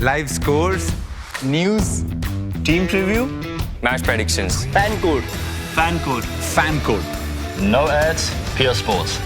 live scores, news, team preview, match predictions, fan code, fan code. no ads, pure sports.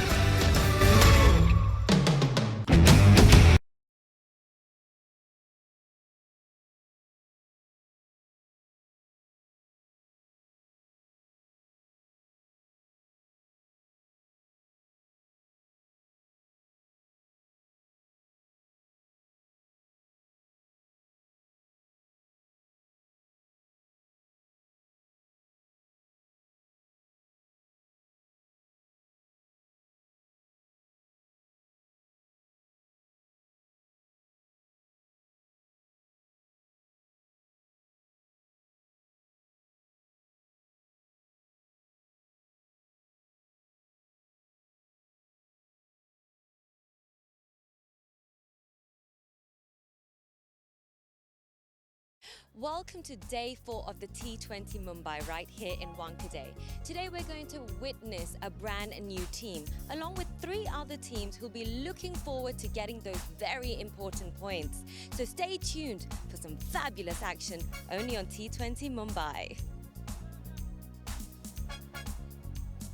Welcome to day 4 of the T20 Mumbai right here in Wankhede. Today we're going to witness a brand new team along with 3 other teams who'll be looking forward to getting those very important points. So stay tuned for some fabulous action only on T20 Mumbai.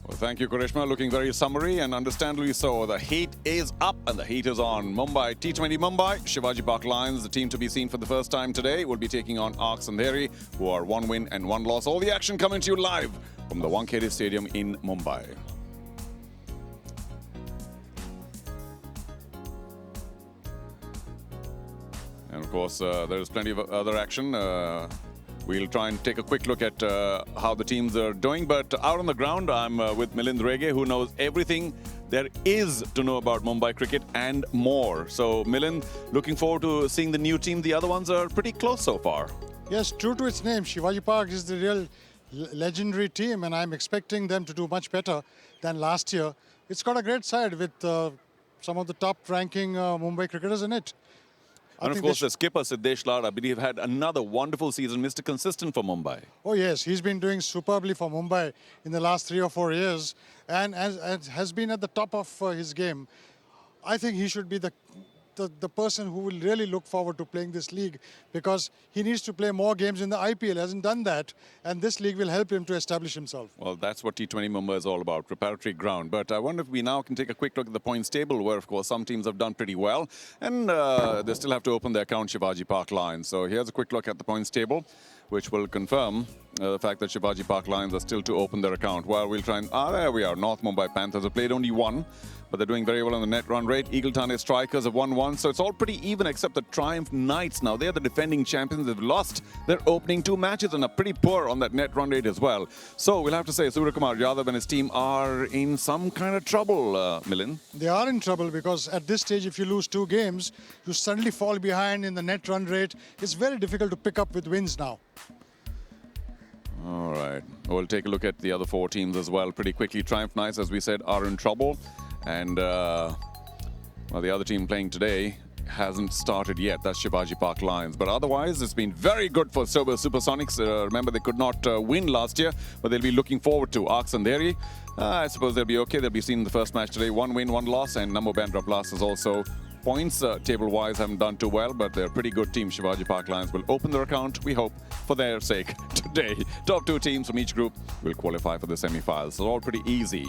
Well, thank you, Karishma. Looking very summary and understandably so. The heat is up and the heat is on. Mumbai, T20 Mumbai, Shivaji Park Lions, the team to be seen for the first time today, will be taking on Andheri, who are 1 win and 1 loss. All the action coming to you live from the Wankhede Stadium in Mumbai. And of course, there's plenty of other action. We'll try and take a quick look at how the teams are doing. But out on the ground, I'm with Milind Rege, who knows everything there is to know about Mumbai cricket and more. So, Milind, looking forward to seeing the new team. The other ones are pretty close so far. Yes, true to its name, Shivaji Park is the real legendary team, and I'm expecting them to do much better than last year. It's got a great side with some of the top-ranking Mumbai cricketers in it. And of course, the skipper, Siddesh Lad, I believe, had another wonderful season, Mr. Consistent for Mumbai. Oh yes, he's been doing superbly for Mumbai in the last 3 or 4 years and has been at the top of his game. I think he should be the person who will really look forward to playing this league, because he needs to play more games in the IPL, hasn't done that, and this league will help him to establish himself. Well, that's what T20 Mumbai is all about, preparatory ground. But I wonder if we now can take a quick look at the points table, where, of course, some teams have done pretty well, and they still have to open their account, Shivaji Park Lions. So here's a quick look at the points table, which will confirm the fact that Shivaji Park Lions are still to open their account. Well, we'll try and... there we are. North Mumbai Panthers have played only 1. But they're doing very well on the net run rate. Eagle Thane Strikers have won 1. So it's all pretty even except the Triumph Knights. Now, they're the defending champions. They've lost their opening 2 matches and are pretty poor on that net run rate as well. So we'll have to say Surya Kumar Yadav and his team are in some kind of trouble, Milind. They are in trouble because at this stage, if you lose 2 games, you suddenly fall behind in the net run rate. It's very difficult to pick up with wins now. All right. We'll take a look at the other 4 teams as well pretty quickly. Triumph Knights, as we said, are in trouble. And well, the other team playing today hasn't started yet. That's Shivaji Park Lions. But otherwise, it's been very good for Supersonics. Remember, they could not win last year, but they'll be looking forward to Andheri. I suppose they'll be okay. They'll be seen in the first match today. 1 win, 1 loss. And Nammo Bandra Blasters also points table-wise haven't done too well, but they're a pretty good team. Shivaji Park Lions will open their account, we hope, for their sake today. Top 2 teams from each group will qualify for the semi-finals. So all pretty easy.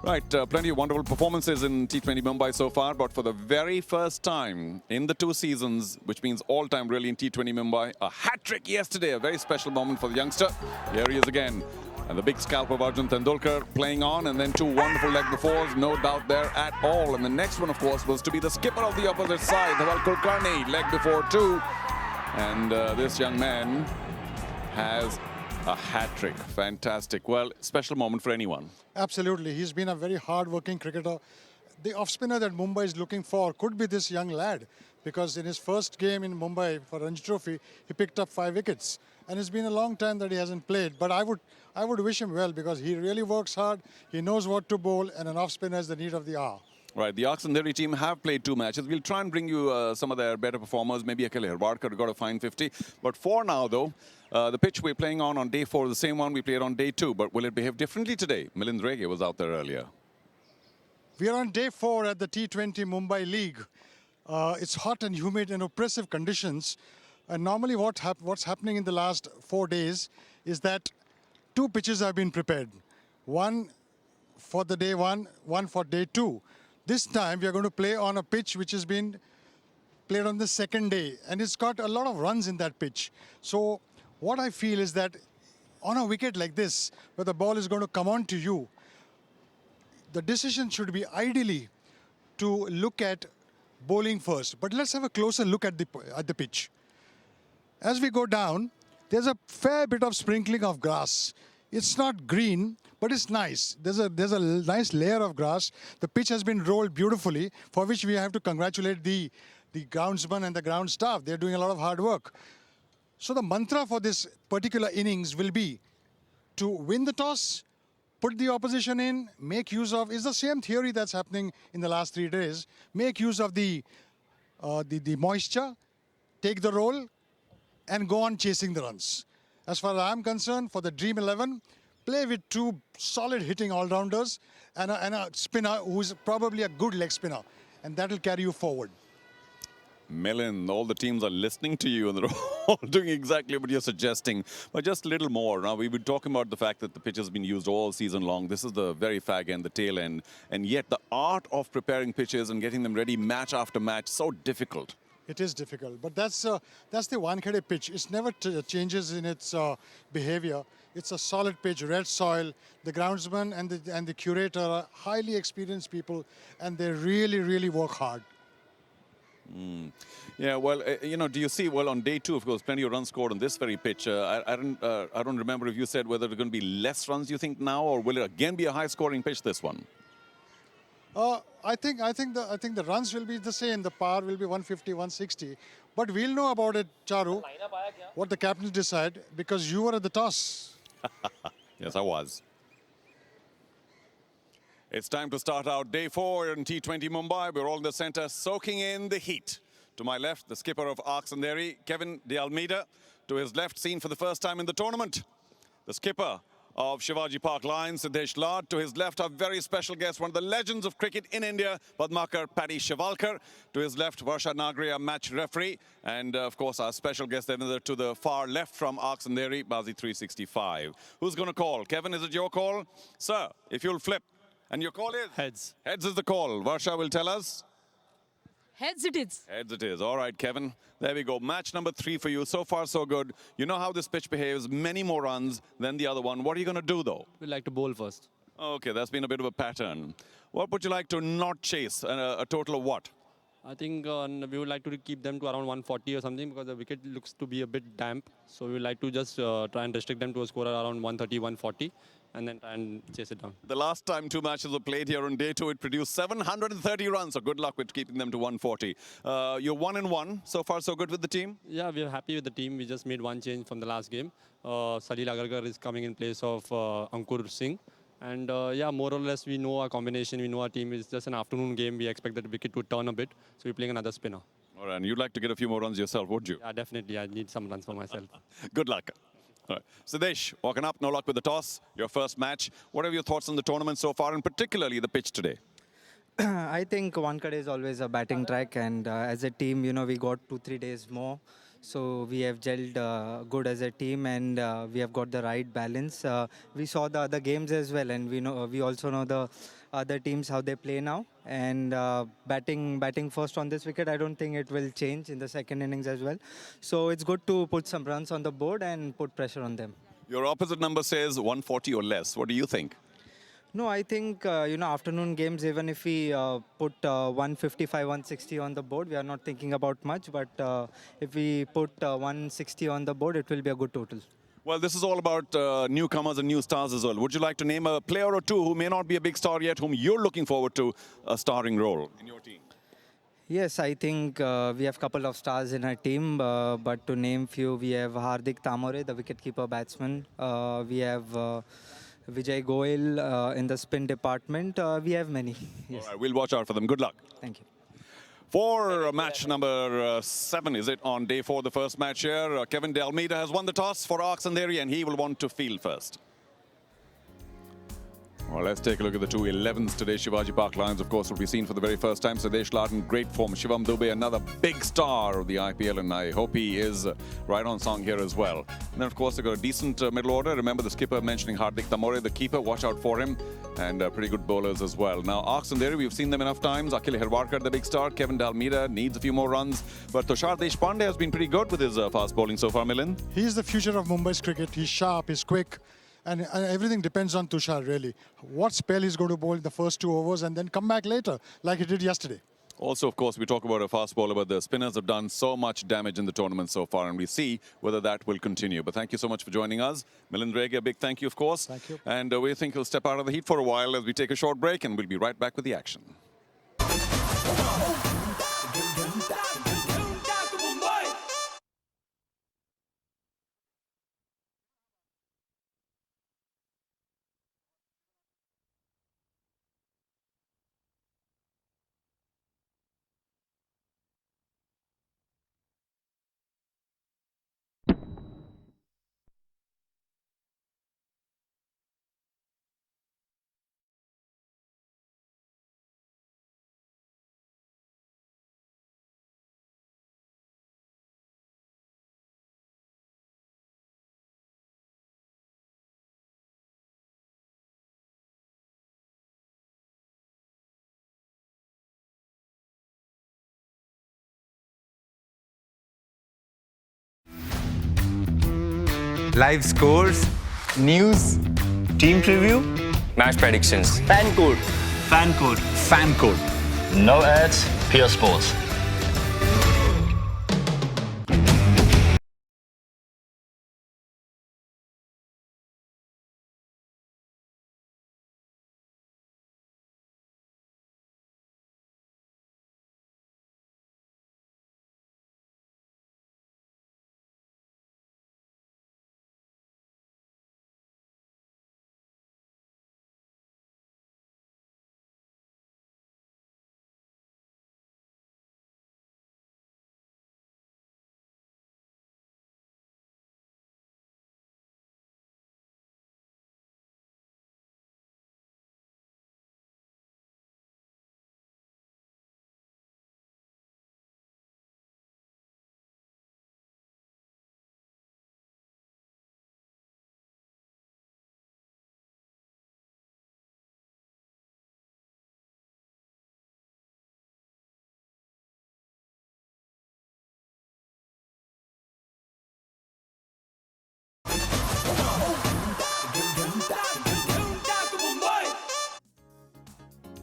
Right, plenty of wonderful performances in T20 Mumbai so far, but for the very first time in the 2 seasons, which means all-time really in T20 Mumbai, a hat-trick yesterday, a very special moment for the youngster. Here he is again. And the big scalp of Arjun Tendulkar playing on, and then 2 wonderful leg befores, no doubt there at all. And the next one, of course, was to be the skipper of the opposite side, Dhawal Kulkarni, leg before 2. And this young man has a hat-trick. Fantastic. Well, special moment for anyone. Absolutely. He's been a very hard-working cricketer. The off-spinner that Mumbai is looking for could be this young lad, because in his first game in Mumbai for Ranji Trophy, he picked up 5 wickets. And it's been a long time that he hasn't played. But I would wish him well, because he really works hard, he knows what to bowl, and an off-spinner is the need of the hour. Right, the Andheri team have played 2 matches. We'll try and bring you some of their better performers. Maybe Akhil Hirwadkar got a fine 50. But for now, though, the pitch we're playing on day 4 is the same one we played on day 2. But will it behave differently today? Milind Rege was out there earlier. We are on day 4 at the T20 Mumbai League. It's hot and humid and oppressive conditions. And normally what's happening in the last 4 days is that 2 pitches have been prepared. One for the day one for day 2. This time we are going to play on a pitch which has been played on the second day, and it's got a lot of runs in that pitch. So what I feel is that on a wicket like this, where the ball is going to come on to you, the decision should be ideally to look at bowling first. But let's have a closer look at the pitch. As we go down, there's a fair bit of sprinkling of grass. It's not green, but it's nice. There's a nice layer of grass. The pitch has been rolled beautifully, for which we have to congratulate the groundsman and the ground staff. They're doing a lot of hard work. So the mantra for this particular innings will be to win the toss, put the opposition in, make use of, is the same theory that's happening in the last 3 days. Make use of the moisture, take the roll, and go on chasing the runs. As far as I'm concerned, for the Dream 11, play with 2 solid hitting all-rounders and a spinner who's probably a good leg spinner. And that will carry you forward. Milind, all the teams are listening to you and they're all doing exactly what you're suggesting. But just a little more. Now, we've been talking about the fact that the pitch has been used all season long. This is the very fag end, the tail end. And yet the art of preparing pitches and getting them ready match after match, so difficult. It is difficult, but that's the Wankhede pitch. It never changes in its behavior. It's a solid pitch, red soil. The groundsman and the curator are highly experienced people, and they really work hard. Yeah, well, do you see, well, on day 2, of course, plenty of runs scored on this very pitch. I don't remember if you said whether there are going to be less runs, you think, now, or will it again be a high-scoring pitch, this one? I think the runs will be the same. The power will be 150, 160. But we'll know about it, Charu, what the captains decide, because you were at the toss. Yes, I was. It's time to start out day 4 in T20 Mumbai. We're all in the center, soaking in the heat. To my left, the skipper of Andheri, Kevin De Almeida. To his left, seen for the first time in the tournament, the skipper of Shivaji Park Lions, Siddesh Lad. To his left, our very special guest, one of the legends of cricket in India, Padmakar Paddy Shivalkar. To his left, Varsha Nagri, our match referee. And, of course, our special guest to the far left from Andheri, Bazi 365. Who's going to call? Kevin, is it your call? Sir, if you'll flip. And your call is? Heads. Heads is the call. Varsha will tell us. Heads it is. Heads it is. All right, Kevin. There we go. Match number 3 for you. So far, so good. You know how this pitch behaves. Many more runs than the other one. What are you going to do, though? We'd like to bowl first. Okay, that's been a bit of a pattern. What would you like to not chase? A total of what? I think we would like to keep them to around 140 or something because the wicket looks to be a bit damp. So we would like to just try and restrict them to a score around 130, 140 and then try and chase it down. The last time 2 matches were played here on day 2, it produced 730 runs. So good luck with keeping them to 140. You're 1-1. So far, so good with the team? Yeah, we're happy with the team. We just made one change from the last game. Salil Agarkar is coming in place of Ankur Singh. And yeah, more or less, we know our combination. We know our team is just an afternoon game. We expect that the wicket to turn a bit. So we're playing another spinner. All right, and you'd like to get a few more runs yourself, would you? Yeah, definitely. I need some runs for myself. Good luck. All right. Siddesh, walking up, no luck with the toss. Your first match. What are your thoughts on the tournament so far, and particularly the pitch today? I think Wankhede is always a batting track, and as a team, we got 2-3 days more. So we have gelled good as a team, and we have got the right balance. We saw the other games as well, and we also know the other teams how they play now. And batting first on this wicket, I don't think it will change in the second innings as well. So it's good to put some runs on the board and put pressure on them. Your opposite number says 140 or less. What do you think? No, I think, afternoon games, even if we put 155, 160 on the board, we are not thinking about much. But if we put 160 on the board, it will be a good total. Well, this is all about newcomers and new stars as well. Would you like to name a player or two who may not be a big star yet, whom you're looking forward to a starring role in your team? Yes, I think we have a couple of stars in our team. But to name few, we have Hardik Tamore, the wicketkeeper batsman. We have Vijay Goel in the spin department. We have many. Yes. All right, we'll watch out for them. Good luck. Thank you. For match number 7, is it, on day 4, the first match here. Kevin De Almeida has won the toss for Andheri, and he will want to field first. Well, let's take a look at the two 11s today. Shivaji Park Lions, of course, will be seen for the very first time. Siddesh Lat in great form. Shivam Dubey, another big star of the IPL, and I hope he is right on song here as well. And then, of course, they've got a decent middle order. Remember the skipper mentioning Hardik Tamore, the keeper. Watch out for him. And pretty good bowlers as well. Now, Andheri, we've seen them enough times. Akhil Hirwarkar, the big star. Kevin Dalmeida needs a few more runs. But Tushar Deshpande has been pretty good with his fast bowling so far, Milind. He's the future of Mumbai's cricket. He's sharp, he's quick. And everything depends on Tushar, really. What spell he's going to bowl in the first 2 overs and then come back later, like he did yesterday. Also, of course, we talk about a fast bowler, but the spinners have done so much damage in the tournament so far, and we see whether that will continue. But thank you so much for joining us. Milind Rege, a big thank you, of course. Thank you. And we think he'll step out of the heat for a while as we take a short break, and we'll be right back with the action. Live scores, news, Team preview. Match predictions. Fan code. fan code. Fan code. No ads. Pure sports.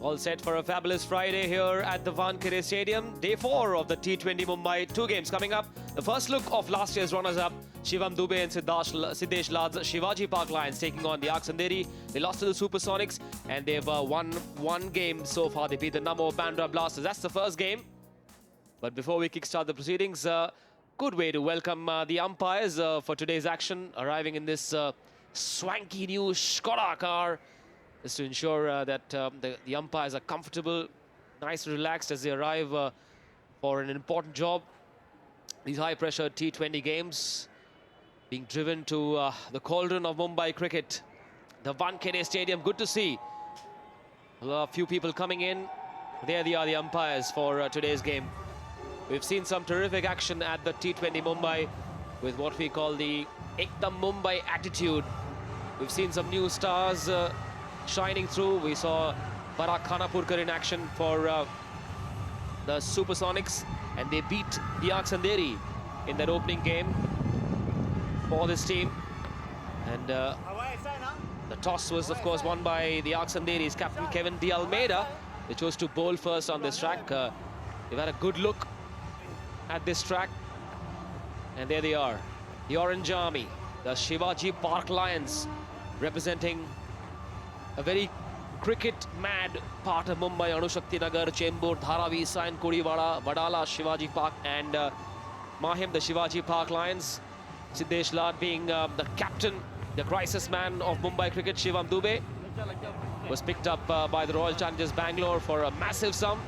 All set for a fabulous Friday here at the Wankhede Stadium. Day 4 of the T20 Mumbai. 2 games coming up. The first look of last year's runners-up, Shivam Dubey and Siddesh Lat's Shivaji Park Lions taking on the Andheri. They lost to the Supersonics and they've won 1 game so far. They beat the Namo Bandra Blasters. That's the first game. But before we kickstart the proceedings, good way to welcome the umpires for today's action, arriving in this swanky new Skoda car. Is to ensure that the umpires are comfortable, nice and relaxed as they arrive for an important job. These high-pressure T20 games being driven to the cauldron of Mumbai cricket, the Wankhede Stadium. Good to see a few people coming in. There they are, the umpires for today's game. We've seen some terrific action at the T20 Mumbai with what we call the Ekdam Mumbai attitude. We've seen some new stars shining through. We saw Parag Khanapurkar in action for the Supersonics, and they beat the Andheri in that opening game for this team. And the toss was, of course, won by the Andheri's captain Kevin Dalmeida. They chose to bowl first on this track. They've had a good look at this track, and there they are, the Orange Army, the Shivaji Park Lions, representing a very cricket-mad part of Mumbai. Anushakti Nagar, Chembur, Dharavi, Sain, Kuriwada, Vadala, Shivaji Park, and Mahim, the Shivaji Park Lions. Siddesh Lat being the captain, the crisis man of Mumbai cricket. Shivam Dubey was picked up by the Royal Challengers Bangalore for a massive sum.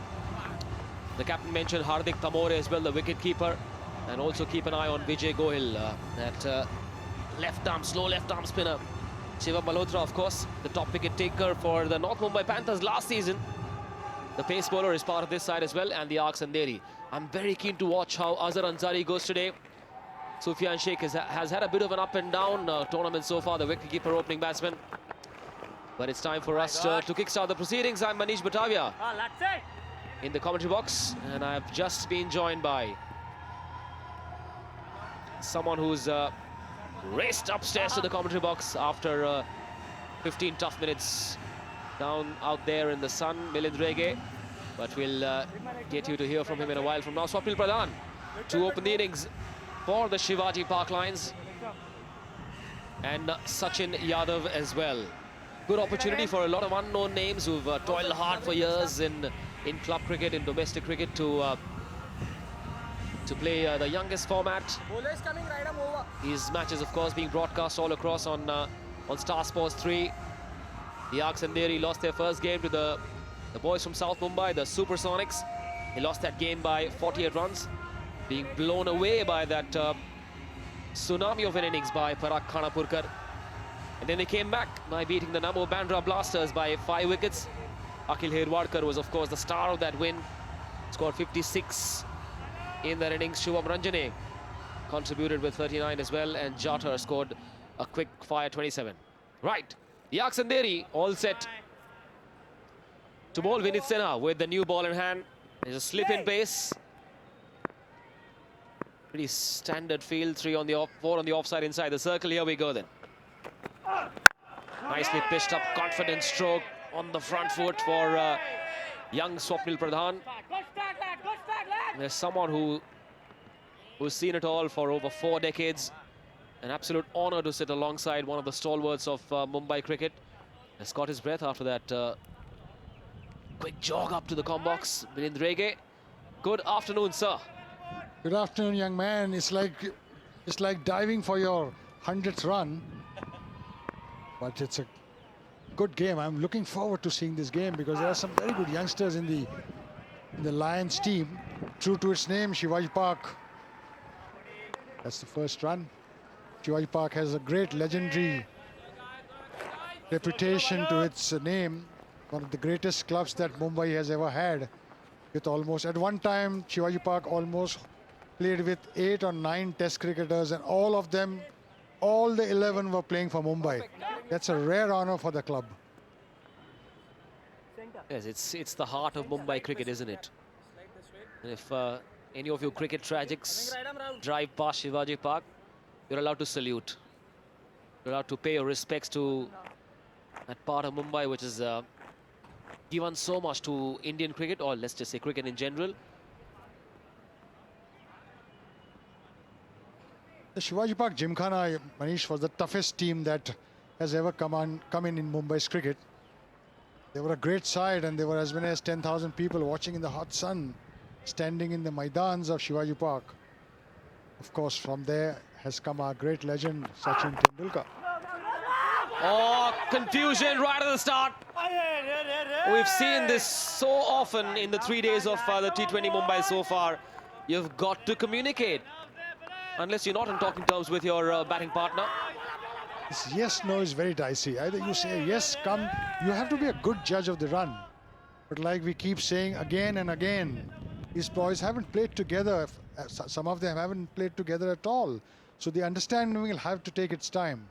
The captain mentioned Hardik Tamore as well, the wicket-keeper. And also keep an eye on Vijay Gohil, that left-arm, slow left-arm spinner. Shivam Malhotra, of course, the top wicket taker for the North Mumbai Panthers last season. The pace bowler is part of this side as well, and the Andheri. I'm very keen to watch how Azhar Ansari goes today. Sufyan Sheikh has had a bit of an up and down tournament so far, the wicketkeeper opening batsman. But it's time for us to kickstart the proceedings. I'm Manish Batavia in the commentary box, and I've just been joined by someone who's raced upstairs to the commentary box after 15 tough minutes down out there in the sun, Milind Rege. But we'll get you to hear from him in a while from now. Swapnil Pradhan to open the innings for the Shivaji Park Lions, and Sachin Yadav as well. Good opportunity for a lot of unknown names who've toiled hard for years in club cricket, in domestic cricket, to play the youngest format. These matches, of course, being broadcast all across on Star Sports 3. The Andheri lost their first game to the boys from South Mumbai, the Supersonics. They lost that game by 48 runs, being blown away by that tsunami of an innings by Parag Khanapurkar. And then they came back by beating the Namo Bandra Blasters by 5 wickets. Akhil Herwadkar was, of course, the star of that win. Scored 56 in that innings. Shubham Ranjane contributed with 39 as well, and Jatar scored a quick fire 27. Right, the Andheri all set to bowl Vinit Sinha with the new ball in hand. There's a slip in pace. Pretty standard field, 4 on the offside inside the circle. Here we go then. Nicely pitched up, confident stroke on the front foot for young Swapnil Pradhan. There's someone who's seen it all for over 4 decades. An absolute honor to sit alongside one of the stalwarts of Mumbai cricket. Has caught his breath after that quick jog up to the com box. Milind Rege. Good afternoon, sir. Good afternoon, young man. It's like diving for your 100th run. But it's a good game. I'm looking forward to seeing this game because there are some very good youngsters in the Lions team. True to its name, Shivaji Park. That's the first run. Shivaji Park has a great legendary reputation to its name. One of the greatest clubs that Mumbai has ever had. With almost, at one time, Shivaji Park almost played with 8 or 9 test cricketers, and all of them, all the 11 were playing for Mumbai. That's a rare honor for the club. Yes, it's the heart of Mumbai cricket, isn't it? And if any of you cricket tragics drive past Shivaji Park, you're allowed to salute. You're allowed to pay your respects to that part of Mumbai which is given so much to Indian cricket, or let's just say cricket in general. The Shivaji Park Gymkhana, Manish, was the toughest team that has ever come in Mumbai's cricket. They were a great side, and there were as many as 10,000 people watching in the hot sun, standing in the Maidans of Shivaji Park. Of course, from there has come our great legend, Sachin Tendulkar. Oh, confusion right at the start. We've seen this so often in the 3 days of the T20 Mumbai so far. You've got to communicate. Unless you're not in talking terms with your batting partner. This yes, no is very dicey. Either you say yes, come. You have to be a good judge of the run. But like we keep saying again and again, these boys haven't played together. Some of them haven't played together at all. So the understanding will have to take its time.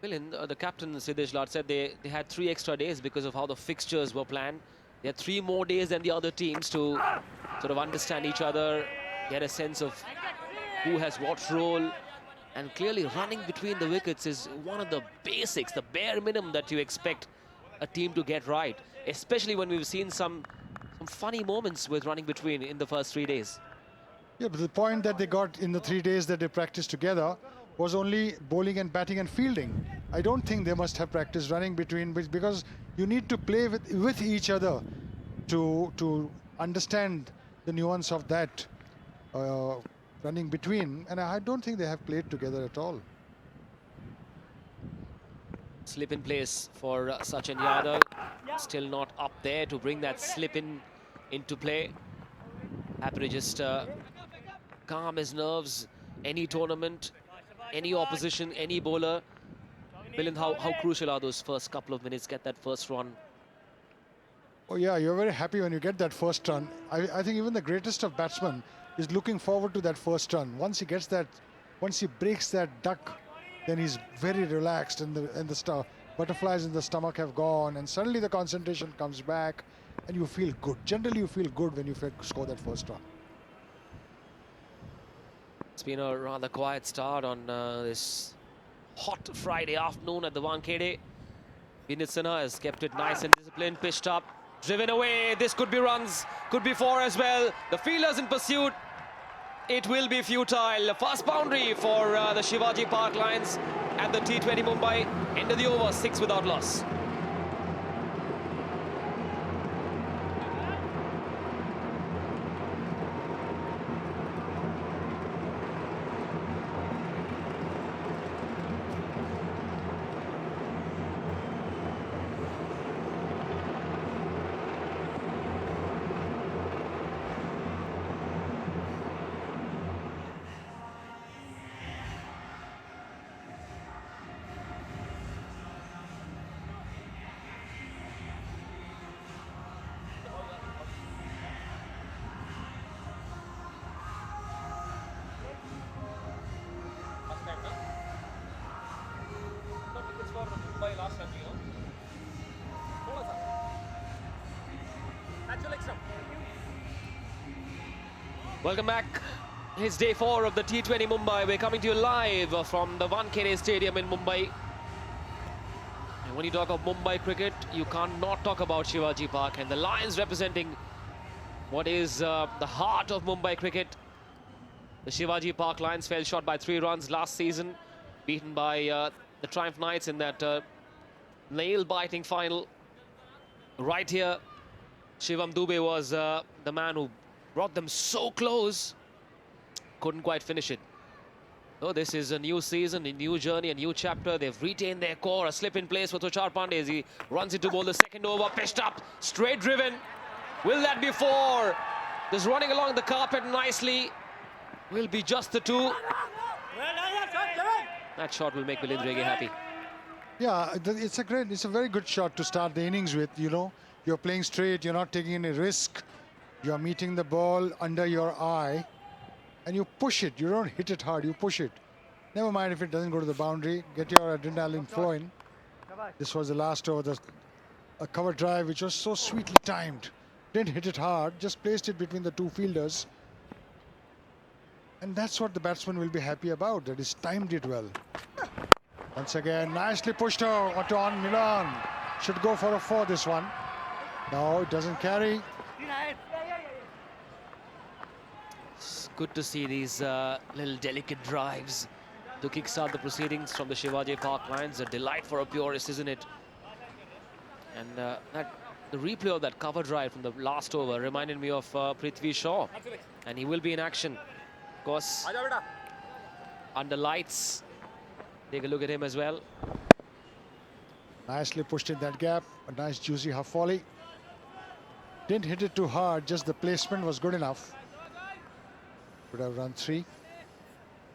Milind, the captain Siddesh Lad said they had 3 extra days because of how the fixtures were planned. They had 3 more days than the other teams to sort of understand each other, get a sense of who has what role. And clearly running between the wickets is one of the basics, the bare minimum that you expect a team to get right. Especially when we've seen some funny moments with running between in the first 3 days. Yeah, but the point that they got in the 3 days that they practiced together was only bowling and batting and fielding. I don't think they must have practiced running between, because you need to play with each other to understand the nuance of that running between. And I don't think they have played together at all. Slip in place for Sachin Yadav. Still not up there to bring that slip into play. Happy to just calm his nerves. Any tournament, any opposition, any bowler Milind, how crucial are those first couple of minutes? Get that first run. Oh yeah, you're very happy when you get that first run. I think even the greatest of batsmen is looking forward to that first run. Once he gets that, once he breaks that duck, then he's very relaxed, and the butterflies in the stomach have gone, and suddenly the concentration comes back, and you feel good. Generally, you feel good when you score that first run. It's been a rather quiet start on this hot Friday afternoon at the Wankhede. Vinit Sinha has kept it nice and disciplined, pitched up, driven away. This could be runs, could be four as well. The fielders in pursuit. It will be futile. First boundary for the Shivaji Park Lions at the T20 Mumbai. End of the over, 6 without loss. Welcome back. It's day 4 of the T20 Mumbai. We're coming to you live from the Wankhede Stadium in Mumbai. And when you talk of Mumbai cricket, you can't not talk about Shivaji Park, and the Lions representing what is the heart of Mumbai cricket. The Shivaji Park Lions fell short by 3 runs last season, beaten by the Triumph Knights in that nail-biting final. Right here, Shivam Dube was the man who brought them so close, couldn't quite finish it. So this is a new season, a new journey, a new chapter. They've retained their core. A slip in place for Tushar Pandey as he runs into bowl the second over, pitched up, straight driven. Will that be 4? Just running along the carpet nicely. Will be just the 2. That shot will make Milind Rege happy. Yeah, it's a very good shot to start the innings with. You know, you're playing straight, you're not taking any risk. You're meeting the ball under your eye, and you push it. You don't hit it hard, you push it. Never mind if it doesn't go to the boundary. Get your adrenaline flowing. This was the last over, a cover drive, which was so sweetly timed. Didn't hit it hard, just placed it between the 2 fielders. And that's what the batsman will be happy about, that he's timed it well. Once again, nicely pushed out on Milan. Should go for a 4, this one. No, it doesn't carry. It's good to see these little delicate drives to kickstart the proceedings from the Shivaji Park Lions. A delight for a purist, isn't it? And the replay of that cover drive from the last over reminded me of Prithvi Shaw. And he will be in action. Of course, under lights. Take a look at him as well. Nicely pushed in that gap. A nice juicy half volley. Didn't hit it too hard, just the placement was good enough. Could have run 3.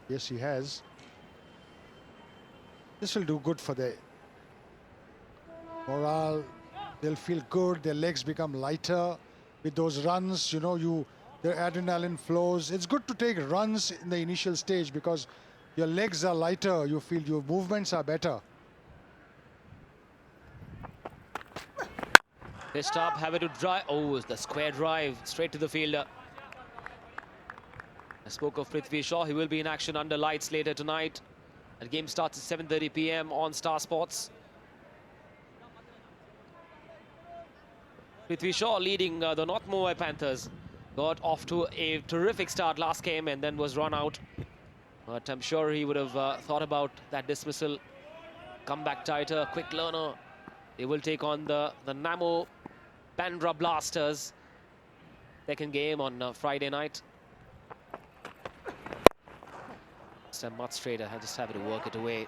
Yes, he has. This will do good for the morale. They'll feel good, their legs become lighter with those runs. You know, their adrenaline flows. It's good to take runs in the initial stage because your legs are lighter, you feel your movements are better. Pitched up, have it to drive. Oh, the square drive straight to the fielder. I spoke of Prithvi Shaw. He will be in action under lights later tonight. The game starts at 7:30 p.m. on Star Sports. Prithvi Shaw leading the North Mumbai Panthers. Got off to a terrific start last game and then was run out. But I'm sure he would have thought about that dismissal. Come back tighter, quick learner. They will take on the Namo Bandra Blasters. Second game on Friday night. Just much straighter. I just have to work it away.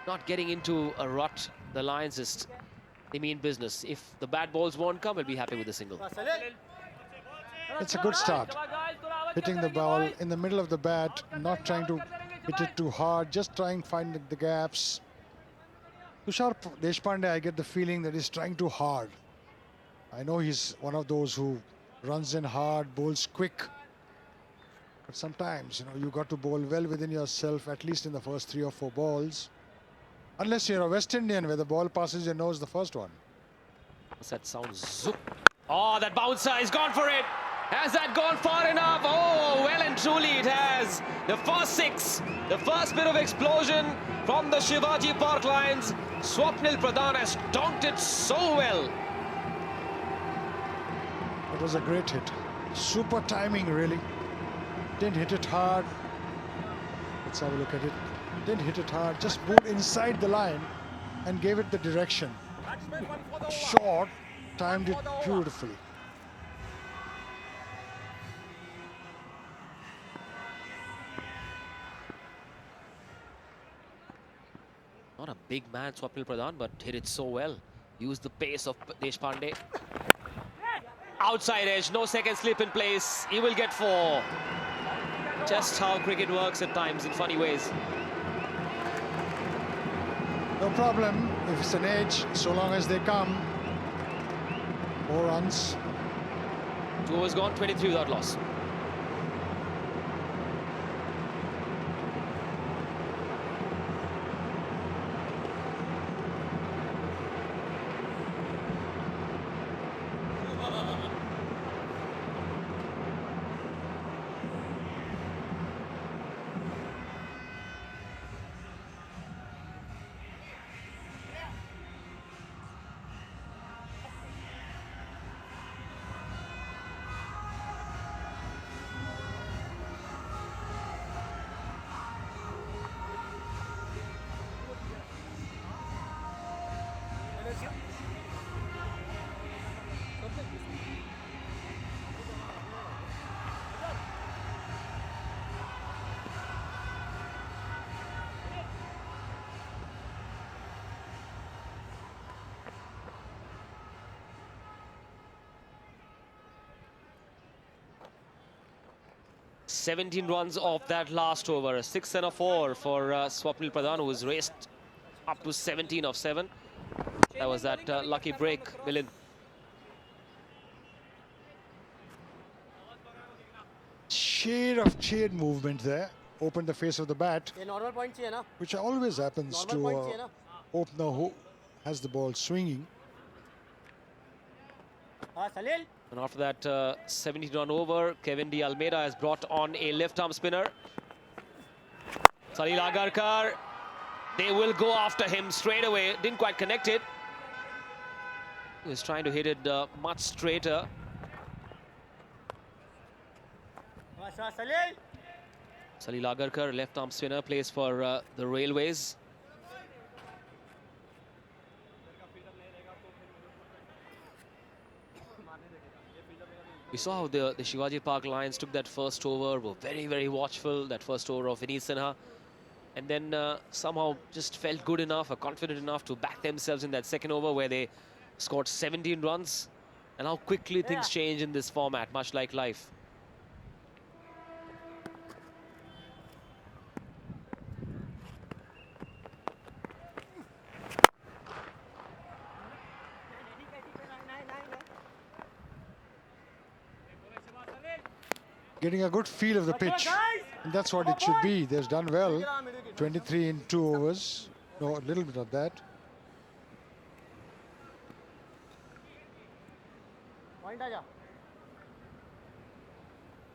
Not getting into a rut. The Lions just, they mean business. If the bad balls won't come, we'll be happy with the single. It's a good start. Hitting the ball in the middle of the bat, not trying to hit it too hard, just trying to find the gaps. Tushar Deshpande, I get the feeling that he's trying too hard. I know he's one of those who runs in hard, bowls quick. But sometimes, you got to bowl well within yourself, at least in the first 3 or 4 balls. Unless you're a West Indian, where the ball passes your nose the first one. That sounds zoop. Oh, that bouncer is gone for it. Has that gone far enough? Oh, well and truly it has. The first 6, the first bit of explosion from the Shivaji Park lines. Swapnil Pradhan has donked it so well. It was a great hit. Super timing, really. Didn't hit it hard. Let's have a look at it. Didn't hit it hard. Just moved inside the line and gave it the direction. Short, timed it beautifully. Not a big man, Swapnil Pradhan, but hit it so well. Used the pace of Deshpande. Outside edge, no second slip in place. He will get 4. Just how cricket works at times in funny ways. No problem if it's an edge, so long as they come. 4 runs. 2 overs gone, 23 without loss. "17 runs off that last over, a 6 and a 4 for Swapnil Pradhan, who was raced up to 17 of 7. That was that lucky break, Milind. Shade movement there. Opened the face of the bat, which always happens to opener who has the ball swinging. And after that 17-run over, Kevin D. Almeida has brought on a left-arm spinner. Salil Agarkar, they will go after him straight away. Didn't quite connect it. He was trying to hit it much straighter. Salil Agarkar, left-arm spinner, plays for the Railways. We saw how the Shivaji Park Lions took that first over, were very, very watchful, that first over of Vineet Sinha. And then somehow just felt good enough, or confident enough to back themselves in that second over where they scored 17 runs. And how quickly things change in this format, much like life. Getting a good feel of the pitch. And that's what it should be. They've done well. 23 in 2 overs. No, a little bit of that.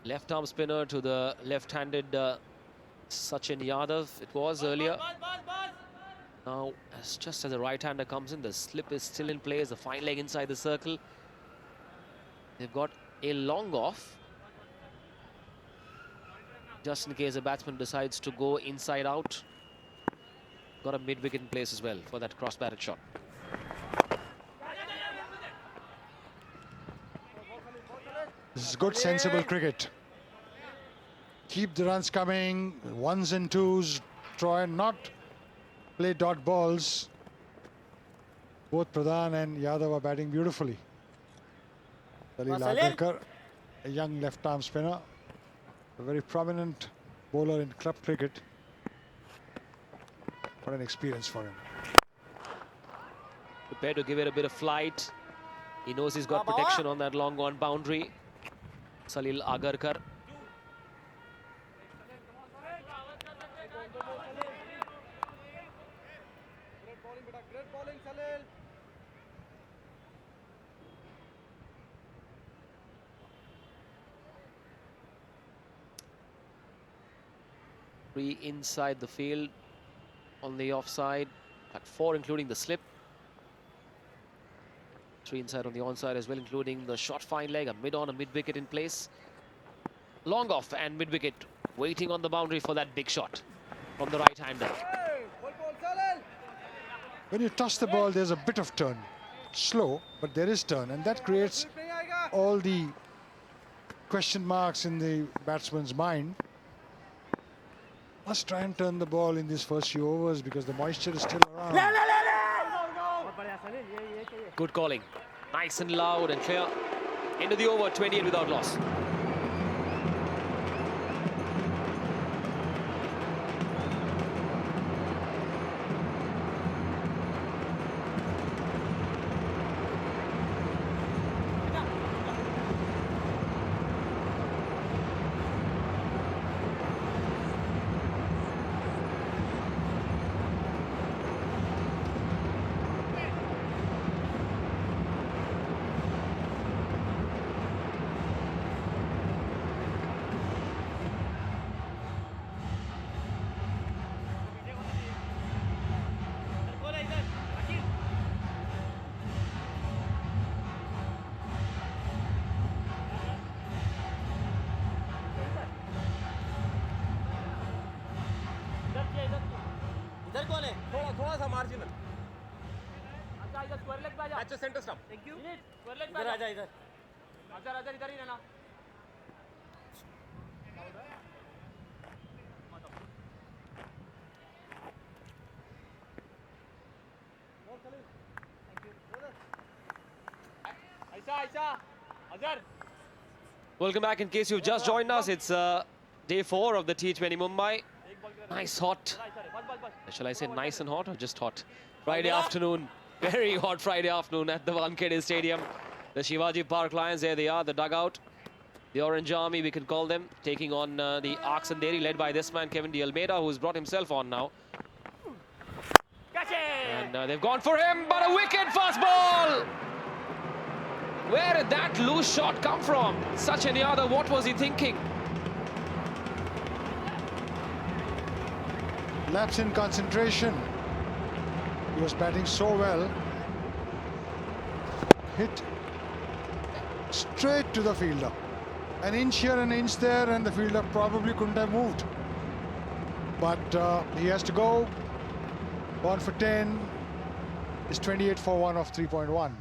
Left-arm spinner to the left-handed Sachin Yadav. It was earlier. Now, just as the right-hander comes in, the slip is still in place. The fine leg inside the circle. They've got a long off, just in case a batsman decides to go inside out. Got a mid-wicket in place as well for that cross-batted shot. This is good, sensible cricket. Keep the runs coming, 1s and 2s. Try and not play dot balls. Both Pradhan and Yadav are batting beautifully. Salil Agarkar, a young left-arm spinner, a very prominent bowler in club cricket. What an experience for him. Prepared to give it a bit of flight. He knows he's got protection on that long on boundary. Salil Agarkar. Three inside the field on the offside. At 4 including the slip. 3 inside on the onside as well, including the short fine leg, a mid-on, a mid-wicket in place. Long off and mid-wicket, waiting on the boundary for that big shot from the right-hander. When you toss the ball, there's a bit of turn. Slow, but there is turn, and that creates all the question marks in the batsman's mind. Must try and turn the ball in these first few overs because the moisture is still around. Good calling. Nice and loud and clear. Into the over, 28 without loss. Welcome back. In case you've just joined us, it's day 4 of the T20 Mumbai. Nice hot. Shall I say nice and hot or just hot? Friday afternoon. Very hot Friday afternoon at the Wankhede Stadium. The Shivaji Park Lions, there they are, the dugout. The Orange Army, we can call them, taking on the Andheri, led by this man, Kevin D'Almeida, who's brought himself on now. And they've gone for him, but a wicked fast ball! Where did that loose shot come from? Sachin Yadav, what was he thinking? Lapse in concentration. He was batting so well. Hit straight to the fielder. An inch here, an inch there, and the fielder probably couldn't have moved. But he has to go. 1 for 10 is 28 for 1 of 3.1.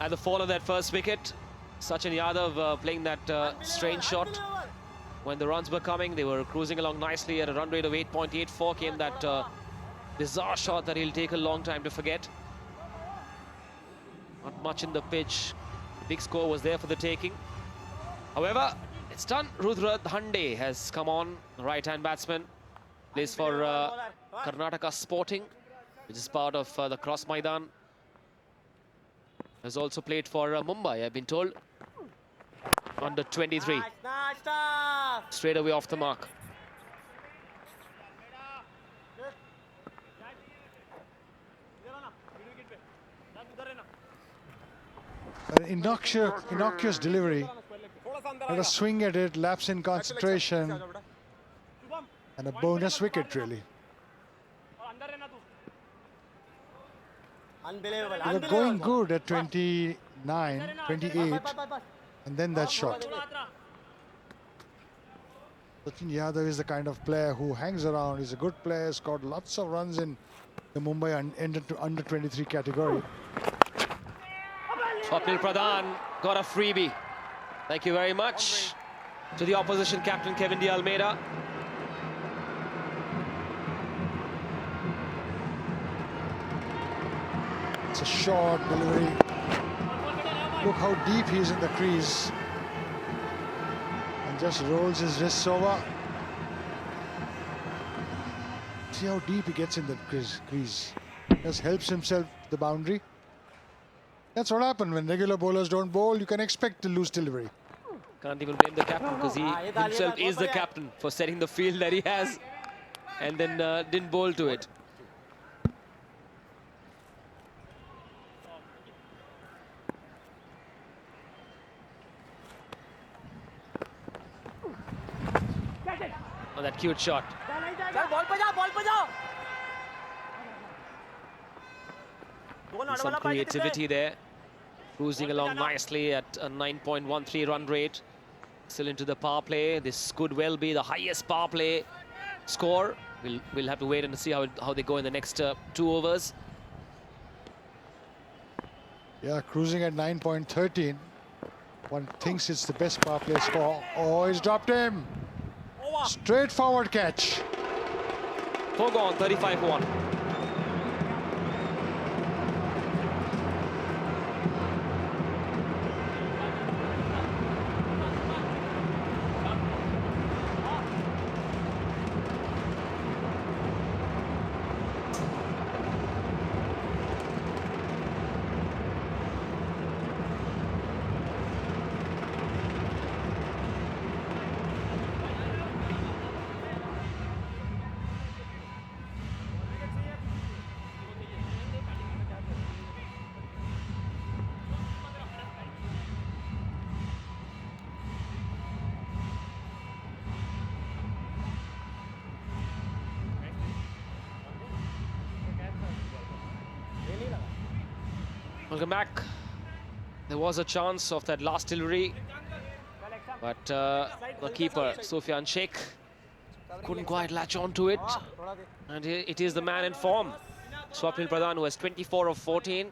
At the fall of that first wicket, Sachin Yadav playing that strange shot. When the runs were coming, they were cruising along nicely at a run rate of 8.84. Came that bizarre shot that he'll take a long time to forget. Not much in the pitch. Big score was there for the taking. However, it's done. Rudra Dhande has come on, the right-hand batsman. Plays for Karnataka Sporting, which is part of the Cross Maidan. Has also played for Mumbai, I've been told. Under 23. Straight away off the mark. An innocuous delivery. Had a swing at it, lapse in concentration. And a bonus wicket, really. They were going good at 29, 28. And then that shot. Sachin Yadav is the kind of player who hangs around. He's a good player, scored lots of runs in the Mumbai under 23 category. Swapnil Pradhan got a freebie. Thank you very much to the opposition captain Kevin De Almeida. It's a short delivery. Look how deep he is in the crease. And just rolls his wrists over. See how deep he gets in the crease. Just helps himself to the boundary. That's what happens when regular bowlers don't bowl. You can expect to lose delivery. Can't even blame the captain because he himself is the captain for setting the field that he has and then didn't bowl to it. Oh, that cute shot. Some creativity there. Cruising along nicely at a 9.13 run rate. Still into the power play. This could well be the highest power play score. We'll have to wait and see how they go in the next 2 overs. Yeah, cruising at 9.13. One thinks it's the best power play score. Oh, he's dropped him. Straightforward catch. 4 gone, 35 for 1. Welcome back. There was a chance of that last delivery, but the keeper, Sufyan Sheikh, couldn't quite latch on to it. And it is the man in form, Swapnil Pradhan, who has 24 of 14.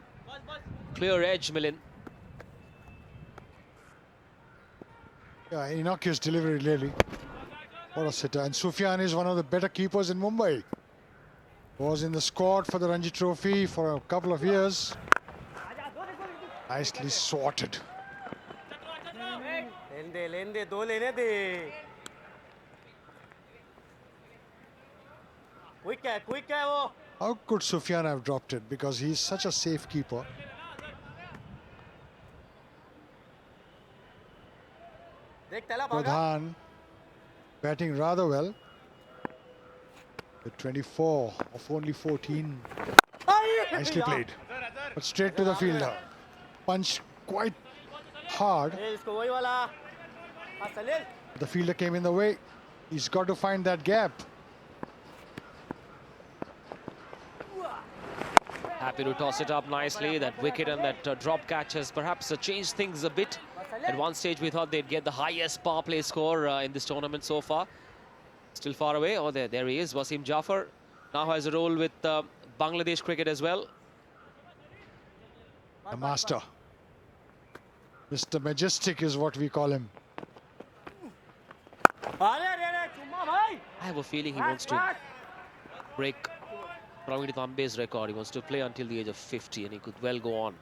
Clear edge, Milind. Yeah, innocuous delivery, really. What a sitter. And Sufyan is one of the better keepers in Mumbai. Was in the squad for the Ranji Trophy for a couple of years. Nicely swatted. How could Sufyan have dropped it? Because he's such a safe keeper. Pradhan batting rather well. With 24 of only 14. Nicely played. But straight to the fielder. Punch quite hard. The fielder came in the way. He's got to find that gap. Happy to toss it up nicely. That wicket and that drop catch has perhaps changed things a bit. At one stage we thought they'd get the highest power play score in this tournament so far. Still far away. Oh, there he is. Wasim Jafar now has a role with Bangladesh cricket as well. The master. Mr. Majestic is what we call him. I have a feeling he wants to break Praveen Tambe's record. He wants to play until the age of 50 and he could well go on.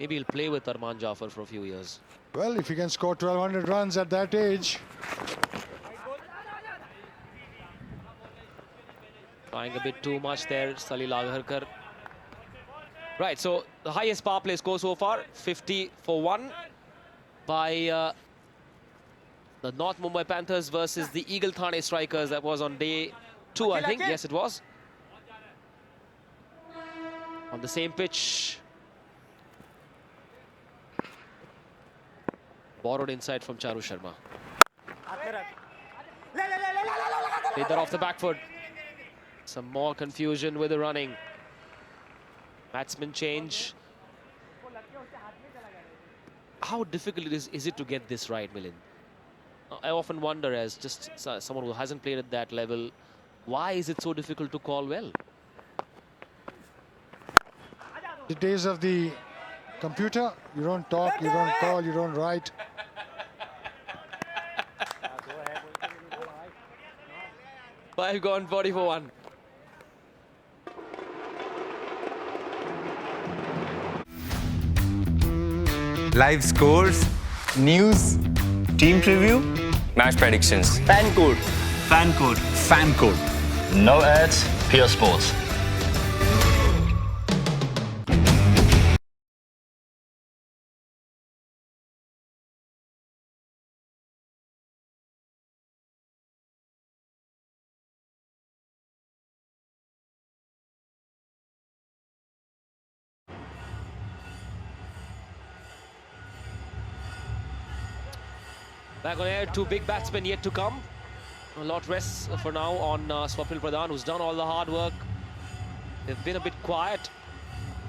Maybe he'll play with Arman Jafar for a few years. Well, if he can score 1,200 runs at that age. Trying a bit too much there, Salil Agharkar. Right, so the highest power play score so far, 50 for 1 by the North Mumbai Panthers versus the Eagle Thane Strikers. That was on day 2, I think. Yes, it was. On the same pitch. Borrowed inside from Charu Sharma. Played that off the back foot. Some more confusion with the running. Batsman change. how difficult is it to get this right, Milind? I often wonder, as just someone who hasn't played at that level, why is it so difficult to call well? The days of the computer, you don't talk, you don't call, you don't write. Five gone, 40 for 1. Live scores, news, Team preview. Match predictions. Fan code. fan code. No ads. Pure sports. Back on air, two big batsmen yet to come. A lot rests for now on Swapnil Pradhan, who's done all the hard work. They've been a bit quiet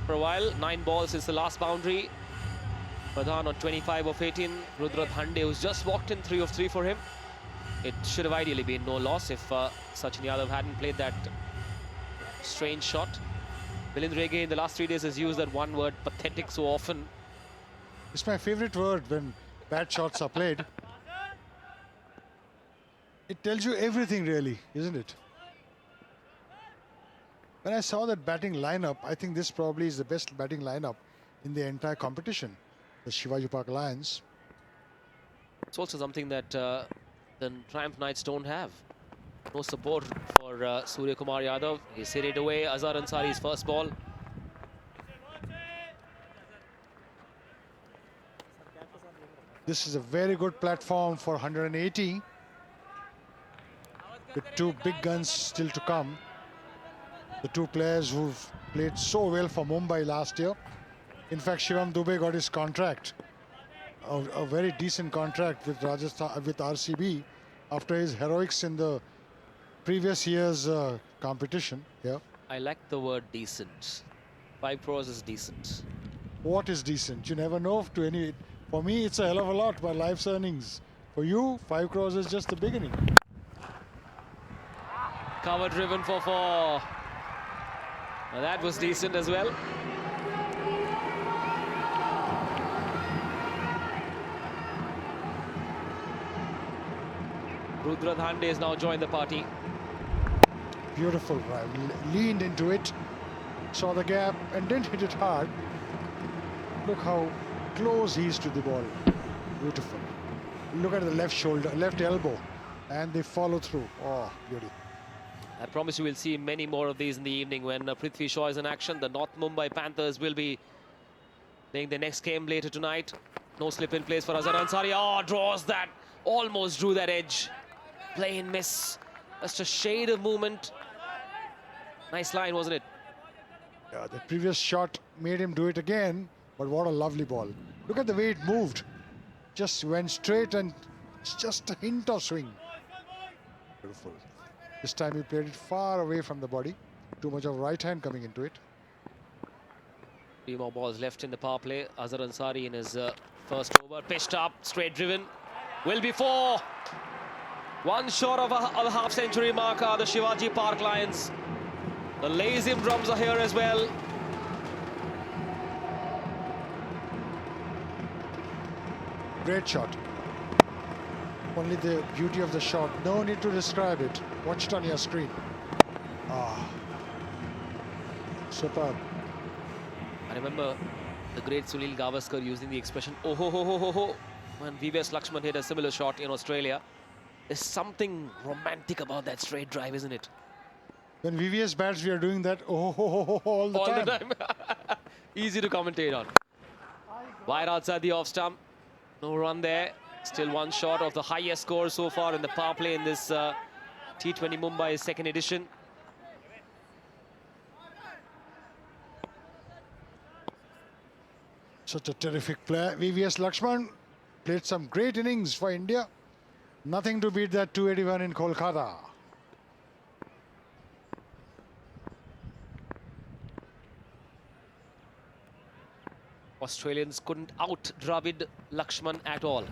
for a while. 9 balls since the last boundary. Pradhan on 25 of 18. Rudra Dhande, who's just walked in 3 of 3 for him. It should have ideally been no loss if Sachin Yadav hadn't played that strange shot. Milind Rege in the last 3 days has used that one word, pathetic, so often. It's my favorite word when bad shots are played. It tells you everything really, isn't it? When I saw that batting lineup, I think this probably is the best batting lineup in the entire competition. The Shivaji Park Lions. It's also something that the Triumph Knights don't have. No support for Surya Kumar Yadav. He's hit it away. Azhar Ansari's first ball. This is a very good platform for 180. With 2 big guns still to come. The 2 players who've played so well for Mumbai last year. In fact, Shivam Dube got his contract, a very decent contract with Rajasthan, with RCB, after his heroics in the previous year's competition. Yeah. I like the word decent. 5 crores is decent. What is decent? You never know. For me, it's a hell of a lot. My life's earnings. For you, 5 crores is just the beginning. Cover driven for 4. Now that was decent as well. Rudra Dhande has now joined the party. Beautiful drive. Leaned into it, saw the gap and didn't hit it hard. Look how close he is to the ball. Beautiful. Look at the left shoulder, left elbow, and they follow through. Oh, beauty. I promise you we'll see many more of these in the evening when Prithvi Shaw is in action. The North Mumbai Panthers will be playing the next game later tonight. No slip in place for Azhar Ansari. Oh, draws that. Almost drew that edge. Plain miss. Just a shade of movement. Nice line, wasn't it? Yeah, the previous shot made him do it again, but what a lovely ball. Look at the way it moved. Just went straight and just a hint of swing. Beautiful. This time he played it far away from the body. Too much of right hand coming into it. 3 more balls left in the power play. Azhar Ansari in his first over. Pitched up, straight driven. Will be 4. 1 short of a half-century mark are the Shivaji Park Lions. The Lazim drums are here as well. Great shot. Only the beauty of the shot. No need to describe it. Watch it on your screen. Ah, superb. I remember the great Sunil Gavaskar using the expression "oh ho ho ho ho ho" when VVS Lakshman hit a similar shot in Australia. There's something romantic about that straight drive, isn't it? When VVS bats, we are doing that oh, ho, ho, ho, ho, all the time. Easy to commentate on. Wide outside the off stump. No run there. Still 1 short of the highest score so far in the power play in this T20 Mumbai second edition. Such a terrific player. VVS Lakshman played some great innings for India. Nothing to beat that 281 in Kolkata. Australians couldn't out Dravid Lakshman at all.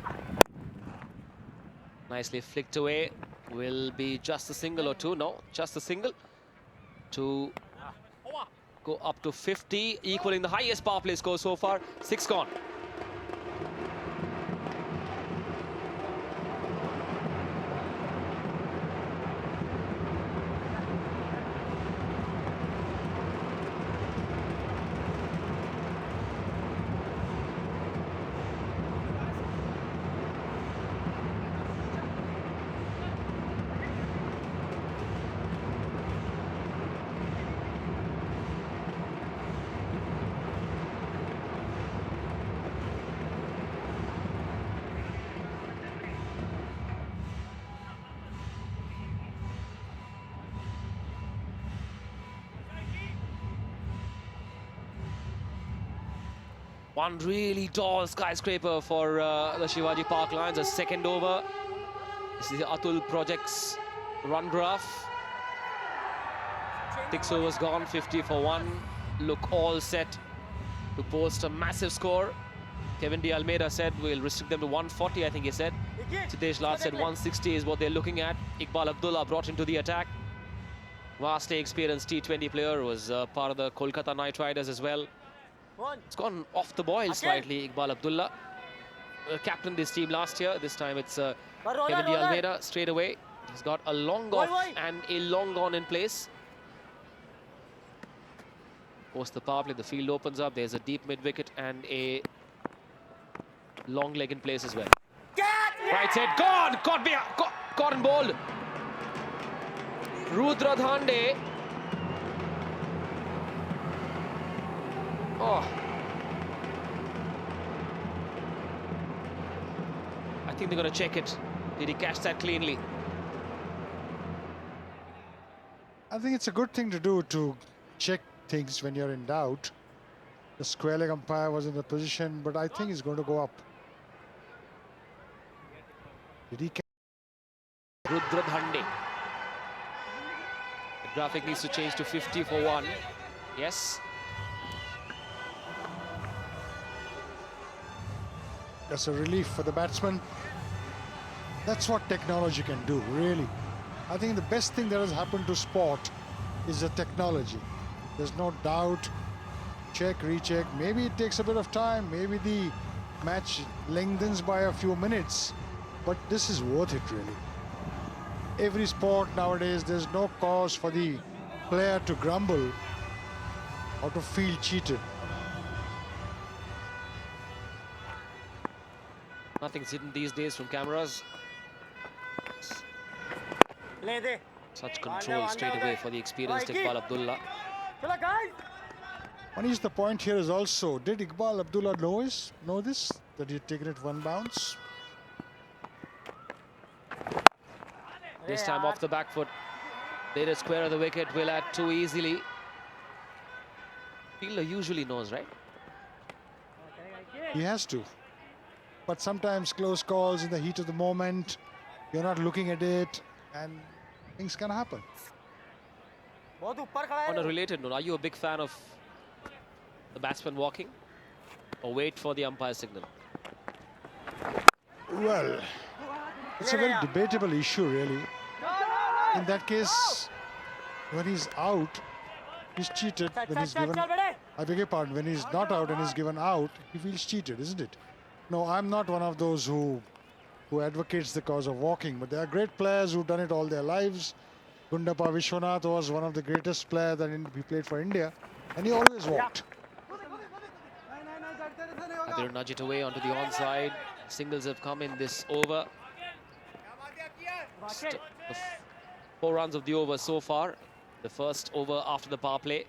Nicely flicked away. Will be just a single or two. No, just a single to go up to 50, equaling the highest power play score so far. 6 gone. One really tall skyscraper for the Shivaji Park Lions. A second over. This is the Atul Project's run graph. 6 overs gone, 50 for 1. Look all set to post a massive score. Kevin D. Almeida said we'll restrict them to 140, I think he said. Siddesh Lal said 160 is what they're looking at. Iqbal Abdullah brought into the attack. Vastly experienced T20 player, was part of the Kolkata Knight Riders as well. It's gone off the boil slightly, Iqbal Abdullah. Captained this team last year. This time it's Kevin D. Almeida straight away. He's got a long off and a long on in place. Post the power play, the field opens up. There's a deep mid-wicket and a long leg in place as well. Right side, gone! Caught and bowled. Rudra Dhande. Oh. I think they're going to check it. Did he catch that cleanly? I think it's a good thing to do to check things when you're in doubt. The square leg umpire was in the position, but I think he's going to go up. Did he catch? Rudra Dhande. The graphic needs to change to 50 for 1. Yes. That's a relief for the batsman. That's what technology can do, really. I think the best thing that has happened to sport is the technology. There's no doubt. Check, recheck. Maybe it takes a bit of time. Maybe the match lengthens by a few minutes. But this is worth it, really. Every sport nowadays, there's no cause for the player to grumble or to feel cheated. Nothing's hidden these days from cameras. Such control straight away for the experienced Iqbal Abdullah. One is the point here is also, did Iqbal Abdullah know this? That he had taken it 1 bounce? This time off the back foot. They did square of the wicket, will add too easily. Fielder usually knows, right? He has to. But sometimes close calls in the heat of the moment, you're not looking at it, and things can happen. On a related note, are you a big fan of the batsman walking, or wait for the umpire signal? Well, it's a very debatable issue, really. In that case, when he's out, he's cheated. When he's given, I beg your pardon, when he's not out and he's given out, he feels cheated, isn't it? No, I'm not one of those who advocates the cause of walking, but there are great players who've done it all their lives. Gundappa Vishwanath was one of the greatest players that he played for India, and he always walked. They'll nudge it away onto the onside. Singles have come in this over. The 4 runs of the over so far. The first over after the power play.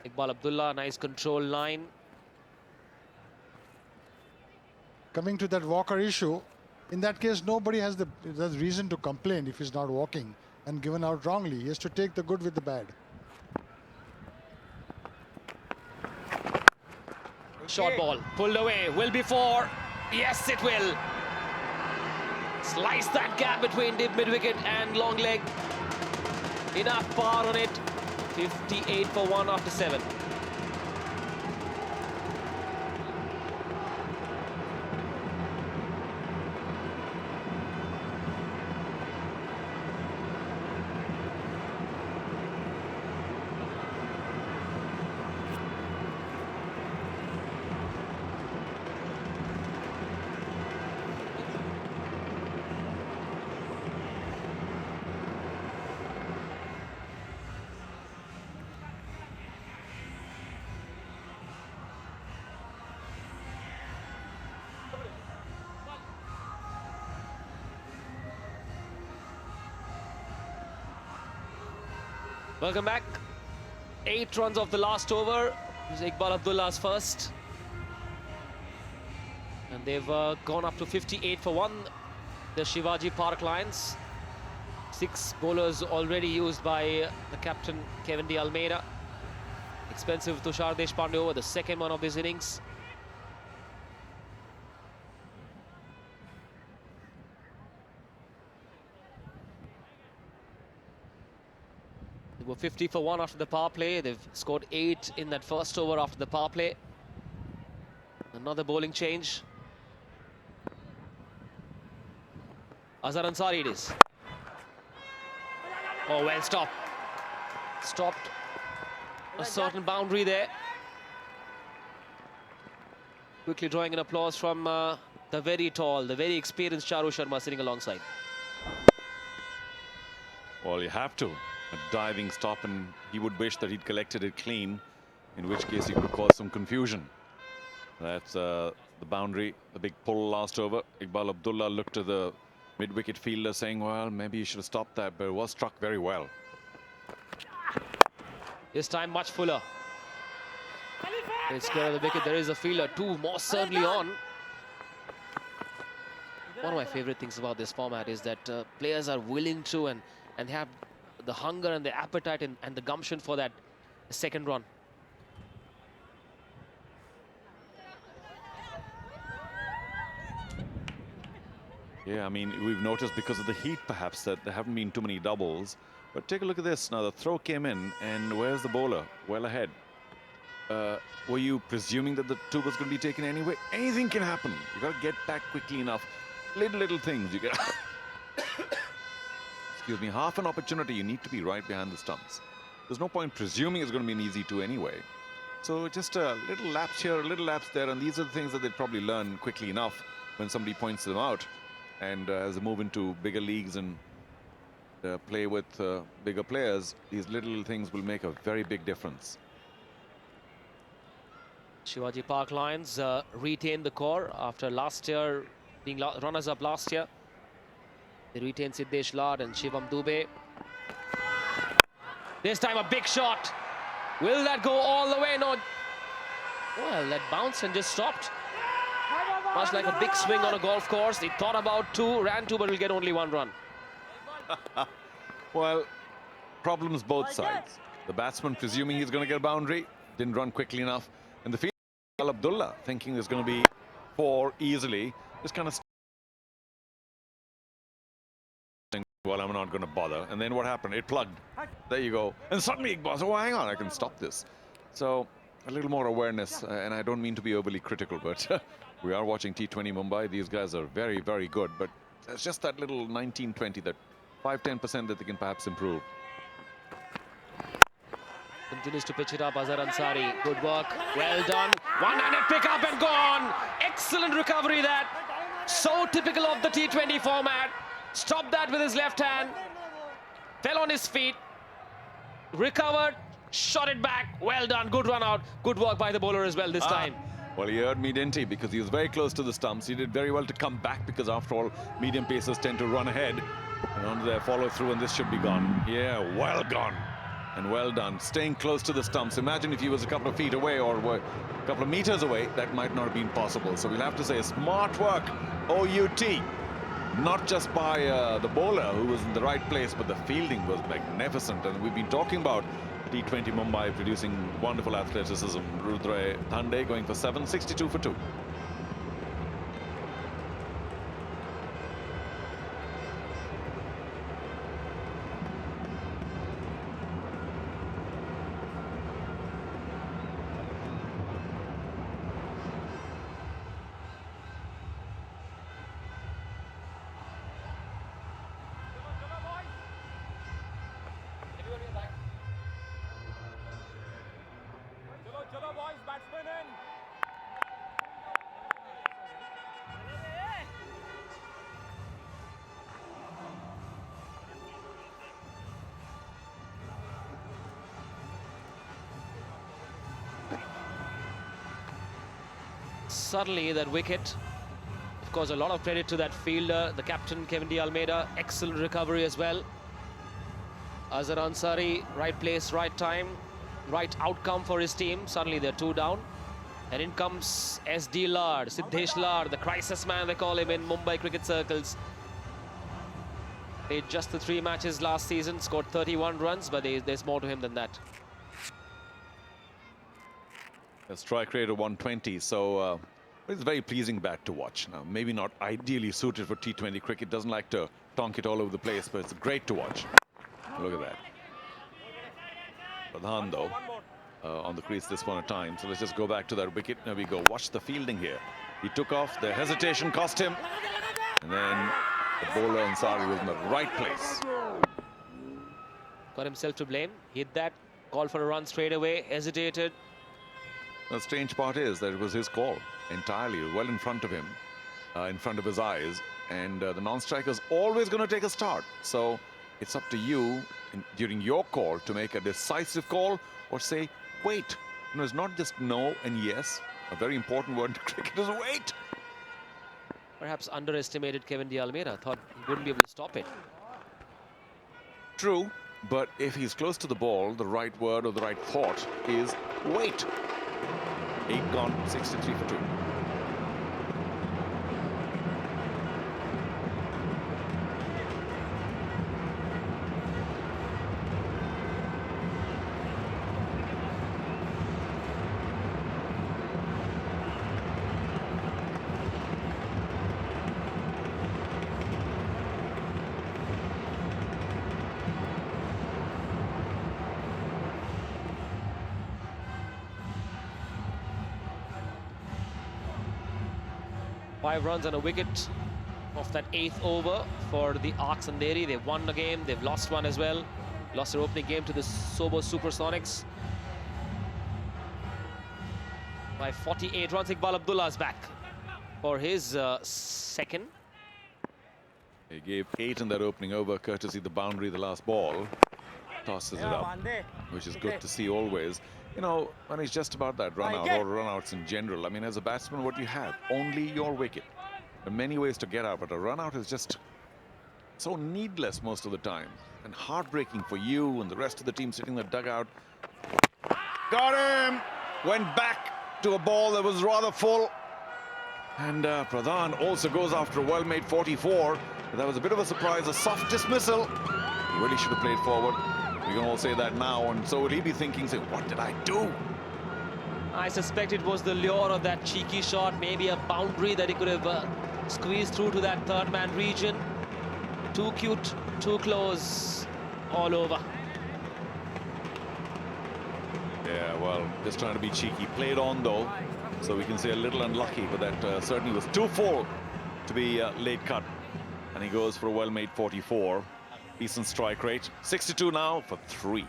Iqbal Abdullah, nice control line. Coming to that Walker issue, in that case, nobody has the reason to complain if he's not walking and given out wrongly. He has to take the good with the bad. Short ball, pulled away, will be 4. Yes, it will. Slice that gap between deep mid-wicket and long leg. Enough power on it. 58 for 1 after 7. Welcome back. 8 runs off the last over. This is Iqbal Abdullah's first. And they've gone up to 58 for 1. The Shivaji Park Lions. 6 bowlers already used by the captain, Kevin D. Almeida. Expensive Tushar Deshpande over, the second one of his innings. They were 50 for 1 after the power play. They've scored 8 in that first over after the power play. Another bowling change. Azhar Ansari it is. Oh, well stopped. Stopped a certain boundary there. Quickly drawing an applause from the very tall, the very experienced Charu Sharma sitting alongside. Well, you have to. A diving stop, and he would wish that he'd collected it clean, in which case he could cause some confusion. That's the boundary, the big pull last over. Iqbal Abdullah looked at the mid-wicket fielder saying, well, maybe you should have stopped that, but it was struck very well. This time much fuller. It's clear of the wicket. There is a fielder, 2 more certainly on. One of my favorite things about this format is that players are willing to and have the hunger and the appetite and the gumption for that second run. Yeah, I mean, we've noticed because of the heat, perhaps, that there haven't been too many doubles. But take a look at this. Now, the throw came in, and where's the bowler? Well ahead. Were you presuming that the 2 was going to be taken anyway? Anything can happen. You got to get back quickly enough. Little things. You get, excuse me, half an opportunity. You need to be right behind the stumps. There's no point presuming it's going to be an easy 2 anyway. So just a little lapse here, a little lapse there, and these are the things that they'd probably learn quickly enough when somebody points them out. And as they move into bigger leagues and play with bigger players, these little things will make a very big difference. Shivaji Park Lions retain the core after last year being runners-up last year. They retain Siddesh Lad and Shivam Dube. This time a big shot. Will that go all the way? No. Well, that bounced and just stopped. Much like a big swing on a golf course. He thought about 2, ran 2, but will get only 1 run. Well, problems both sides. The batsman presuming he's going to get a boundary, didn't run quickly enough. And the fielder, Abdullah, thinking there's going to be 4 easily, just kind of well, I'm not going to bother. And then what happened? It plugged. There you go. And suddenly Iqbal said, oh, hang on, I can stop this. So a little more awareness, and I don't mean to be overly critical, but we are watching T20 Mumbai. These guys are very, very good, but there's just that little 19-20, that 5-10% that they can perhaps improve. Continues to pitch it up, Azhar Ansari. Good work, well done. One-handed pick up and gone. Excellent recovery that. So typical of the T20 format. Stopped that with his left hand. Fell on his feet. Recovered, shot it back. Well done, good run out. Good work by the bowler as well this time. Well, he heard me, didn't he? Because he was very close to the stumps. He did very well to come back because, after all, medium pacers tend to run ahead. And onto their follow-through, and this should be gone. Yeah, well gone. And well done. Staying close to the stumps. Imagine if he was a couple of feet away or a couple of meters away, that might not have been possible. So we'll have to say smart work, OUT. Not just by the bowler, who was in the right place, but the fielding was magnificent. And we've been talking about T20 Mumbai producing wonderful athleticism. Rudra Thande going for 7, 62 for 2. Suddenly that wicket, of course, a lot of credit to that fielder, the captain Kevin D. Almeida. Excellent recovery as well. Azhar Ansari, right place, right time, right outcome for his team. Suddenly they're 2 down. And in comes SD Lard, Siddesh Lard, the crisis man they call him in Mumbai cricket circles. Played just the 3 matches last season, scored 31 runs, but there's more to him than that. A strike rate of 120, so it's a very pleasing bat to watch. Now, maybe not ideally suited for T20 cricket, doesn't like to tonk it all over the place, but it's great to watch. Look at that. Pradhan, though, on the crease this one at time. So let's just go back to that wicket. There we go. Watch the fielding here. He took off. The hesitation cost him. And then the bowler Ansari was in the right place. Got himself to blame. Hit that, called for a run straight away, hesitated. The strange part is that it was his call entirely, well in front of him, in front of his eyes. And the non-striker's always going to take a start. So it's up to you during your call to make a decisive call or say, wait. You know, it's not just no and yes. A very important word in cricket is wait. Perhaps underestimated Kevin de Almeida. Thought he wouldn't be able to stop it. True, but if he's close to the ball, the right word or the right thought is wait. 8 gone, 63 for 2. Five runs and a wicket off that 8th over for the Andheri. They've won a game, they've lost one as well. Lost their opening game to the Sobo Supersonics by 48 runs. Iqbal Abdullah's back for his second. He gave 8 in that opening over, courtesy the boundary, the last ball. Tosses it up, which is good to see always. You know, when it's just about that run out or run outs in general, I mean, as a batsman, what you have? Only your wicket. There are many ways to get out, but a run out is just so needless most of the time. And heartbreaking for you and the rest of the team sitting in the dugout. Got him! Went back to a ball that was rather full. And Pradhan also goes after a well-made 44. But that was a bit of a surprise, a soft dismissal. He really should have played forward. We can all say that now, and so will he be thinking, say, what did I do? I suspect it was the lure of that cheeky shot, maybe a boundary that he could have squeezed through to that third man region. Too cute, too close, all over. Yeah, well, just trying to be cheeky. Played on, though, so we can say a little unlucky, but that certainly was too full to be late cut. And he goes for a well-made 44. Decent strike rate. 62 now for 3.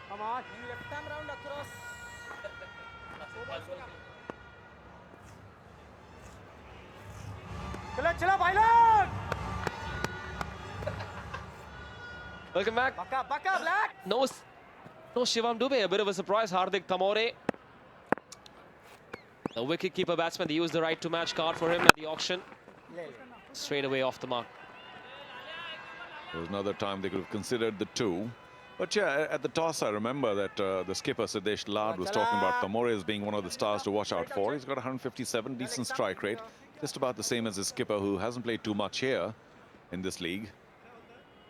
Come on, left arm round across. Chalo, Bailan! Welcome back. Baka, Black! No Shivam Dube, a bit of a surprise. Hardik Tamore, the wicket-keeper batsman, they used the right to match card for him at the auction. Straight away off the mark. There was another time they could have considered the 2. But yeah, at the toss, I remember that the skipper, Siddesh Lard, was talking about Tamore as being one of the stars to watch out for. He's got 157, decent strike rate. Just about the same as his skipper, who hasn't played too much here in this league.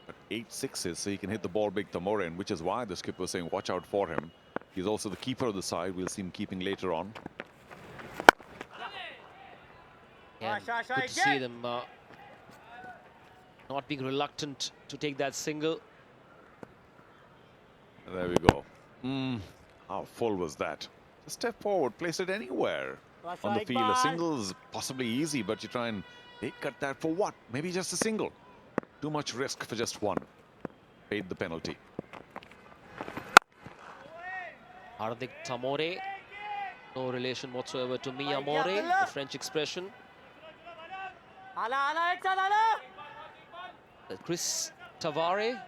But 8 sixes, so he can hit the ball big, Tamore, and which is why the skipper was saying watch out for him. He's also the keeper of the side. We'll see him keeping later on. Yeah, good to see them not being reluctant to take that single. There we go. How full was that? Step forward, place it anywhere on the field. A single is possibly easy, but you try and cut that for what? Maybe just a single. Too much risk for just one. Paid the penalty. Hardik Tamore. No relation whatsoever to Mia More, the French expression. Chris Tavare,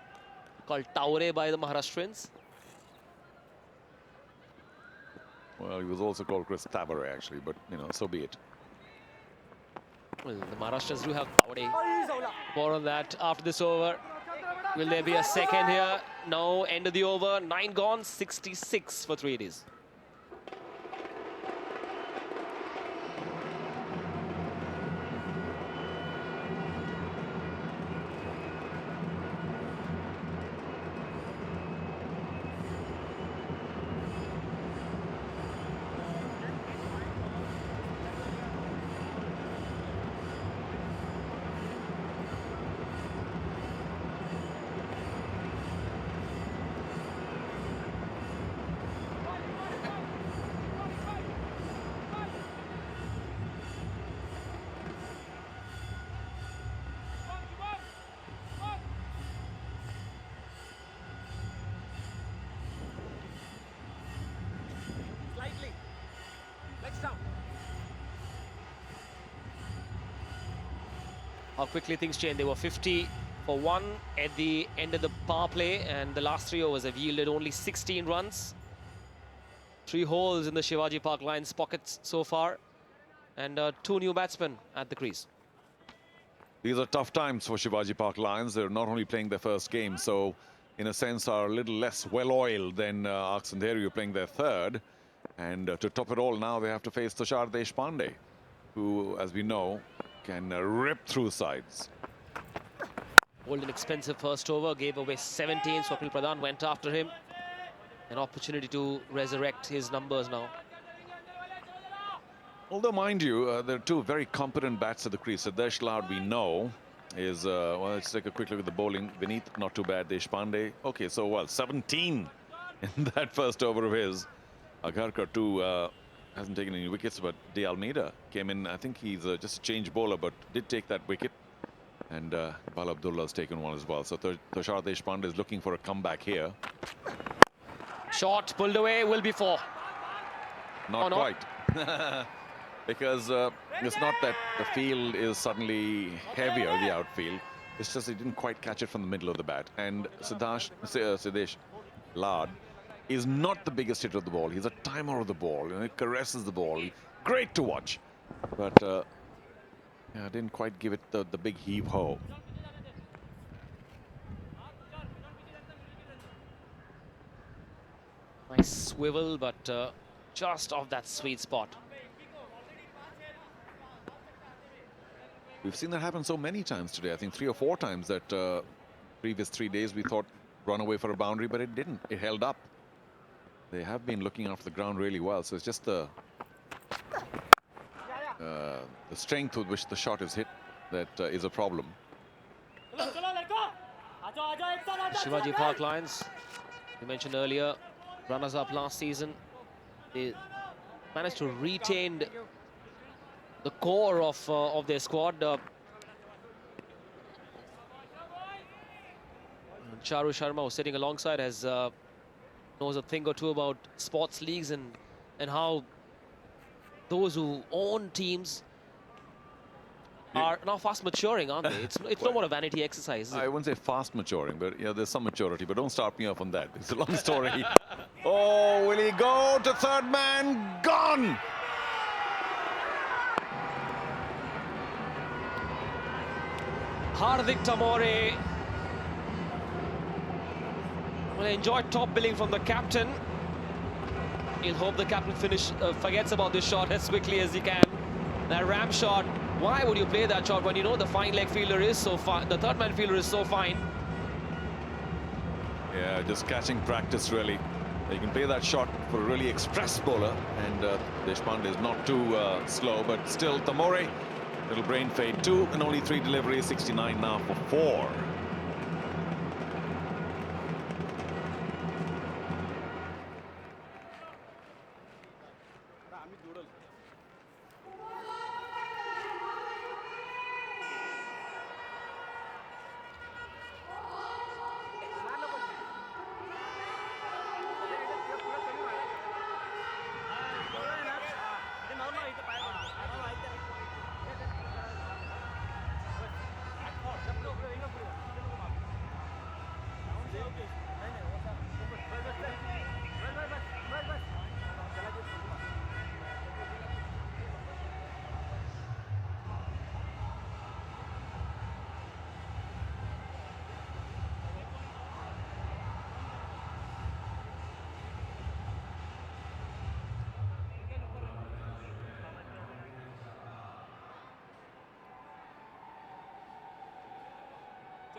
called Taure by the Maharashtrians. Well, he was also called Chris Tavare, actually, but, you know, so be it. Well, the Maharashtrians do have Taure. More on that after this over. Will there be a second here? No, end of the over. 9 gone, 66 for 3 days. How quickly things change. They were 50 for 1 at the end of the power play, and the last 3 overs have yielded only 16 runs. 3 holes in the Shivaji Park Lions pockets so far, and 2 new batsmen at the crease. These are tough times for Shivaji Park Lions. They're not only playing their first game, so in a sense are a little less well-oiled than Andheri, who are playing their third. And to top it all, now they have to face Tushar Deshpande, who, as we know, can rip through sides. Old and expensive first over, gave away 17. Swapnil Pradhan went after him. An opportunity to resurrect his numbers now. Although, mind you, there are 2 very competent bats at the crease. Siddesh Lad, we know, is... well, let's take a quick look at the bowling. Beneath, not too bad. Deshpande. Okay, so, well, 17 in that first over of his. Agarkar, too, hasn't taken any wickets, but De Almeida came in. I think he's just a change bowler, but did take that wicket. And Bal Abdullah has taken one as well. So Tushar Deshpande is looking for a comeback here. Shot pulled away, will be 4. Not quite. Because it's not that the field is suddenly heavier, the outfield. It's just he didn't quite catch it from the middle of the bat. And Siddesh Lad is not the biggest hitter of the ball. He's a timer of the ball. You know, he caresses the ball. Great to watch. But yeah, didn't quite give it the big heave-ho. Nice swivel, but just off that sweet spot. We've seen that happen so many times today. I think 3 or 4 times that previous 3 days we thought run away for a boundary, but it didn't. It held up. They have been looking after the ground really well. So it's just the strength with which the shot is hit that is a problem. Shivaji Park Lions, you mentioned earlier, runners-up last season. They managed to retain the core of their squad. Charu Sharma, who's sitting alongside, has knows a thing or two about sports leagues and how those who own teams are now fast maturing, aren't they? It's no more a vanity exercise. I wouldn't say fast maturing, but yeah, there's some maturity. But don't start me off on that. It's a long story. Oh, will he go to third man? Gone! Hardik Tamore. Well, I enjoyed top billing from the captain. He'll hope the captain forgets about this shot as quickly as he can. That ram shot. Why would you play that shot when you know the fine leg fielder is so fine? The third man fielder is so fine. Yeah, just catching practice really. You can play that shot for a really express bowler, and Deshpande is not too slow, but still Tamore, little brain fade. 2 and only 3 deliveries, 69 now for 4.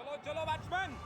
चलो चलो batsman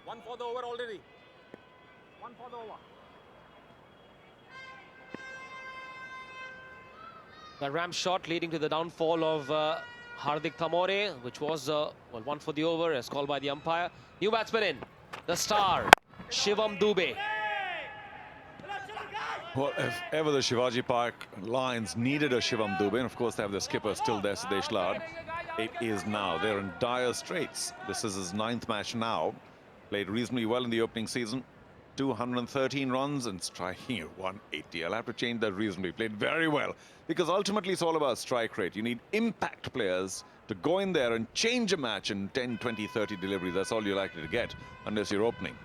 One for the over already. One for the over. The ram shot leading to the downfall of Hardik Thamore, which was one for the over as called by the umpire. New batsman in, the star, Shivam Dube. Well, if ever the Shivaji Park Lions needed a Shivam Dube, and of course they have their skipper still there, Sidesh Lad, it is now. They're in dire straits. This is his 9th match now. Played reasonably well in the opening season. 213 runs and striking at 180. I'll have to change that reasonably. Played very well. Because ultimately it's all about strike rate. You need impact players to go in there and change a match in 10, 20, 30 deliveries. That's all you're likely to get unless you're opening.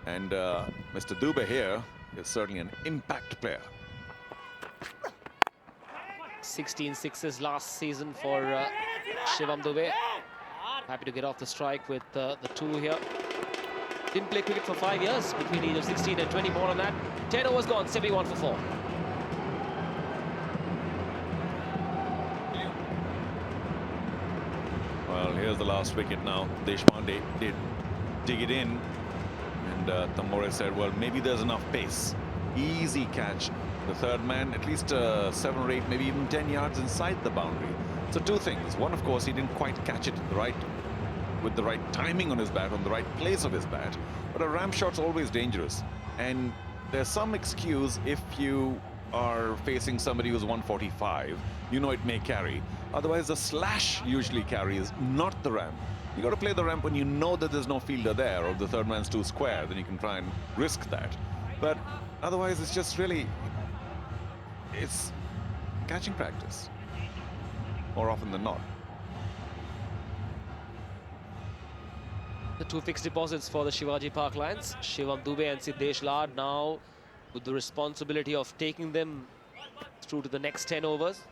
And Mr. Dube here is certainly an impact player. 16 sixes last season for Shivam Dube. Happy to get off the strike with the 2 here. Didn't play cricket for 5 years, between the age of 16 and 20, more on that. 10 overs gone, 71 for 4. Well, here's the last wicket now. Deshpande did dig it in. And Thamore said, well, maybe there's enough pace. Easy catch. The third man, at least 7 or 8, maybe even 10 yards inside the boundary. So 2 things. One, of course, he didn't quite catch it with the right timing on his bat, on the right place of his bat. But a ram shot's always dangerous. And there's some excuse if you are facing somebody who's 145. You know it may carry. Otherwise, the slash usually carries, not the ramp. You got to play the ramp when you know that there's no fielder there or the third man's too square. Then you can try and risk that. But otherwise, it's just really, it's catching practice more often than not. The 2 fixed deposits for the Shivaji Park Lions, Shivam Dube and Siddhesh Lad, now with the responsibility of taking them through to the next 10 overs.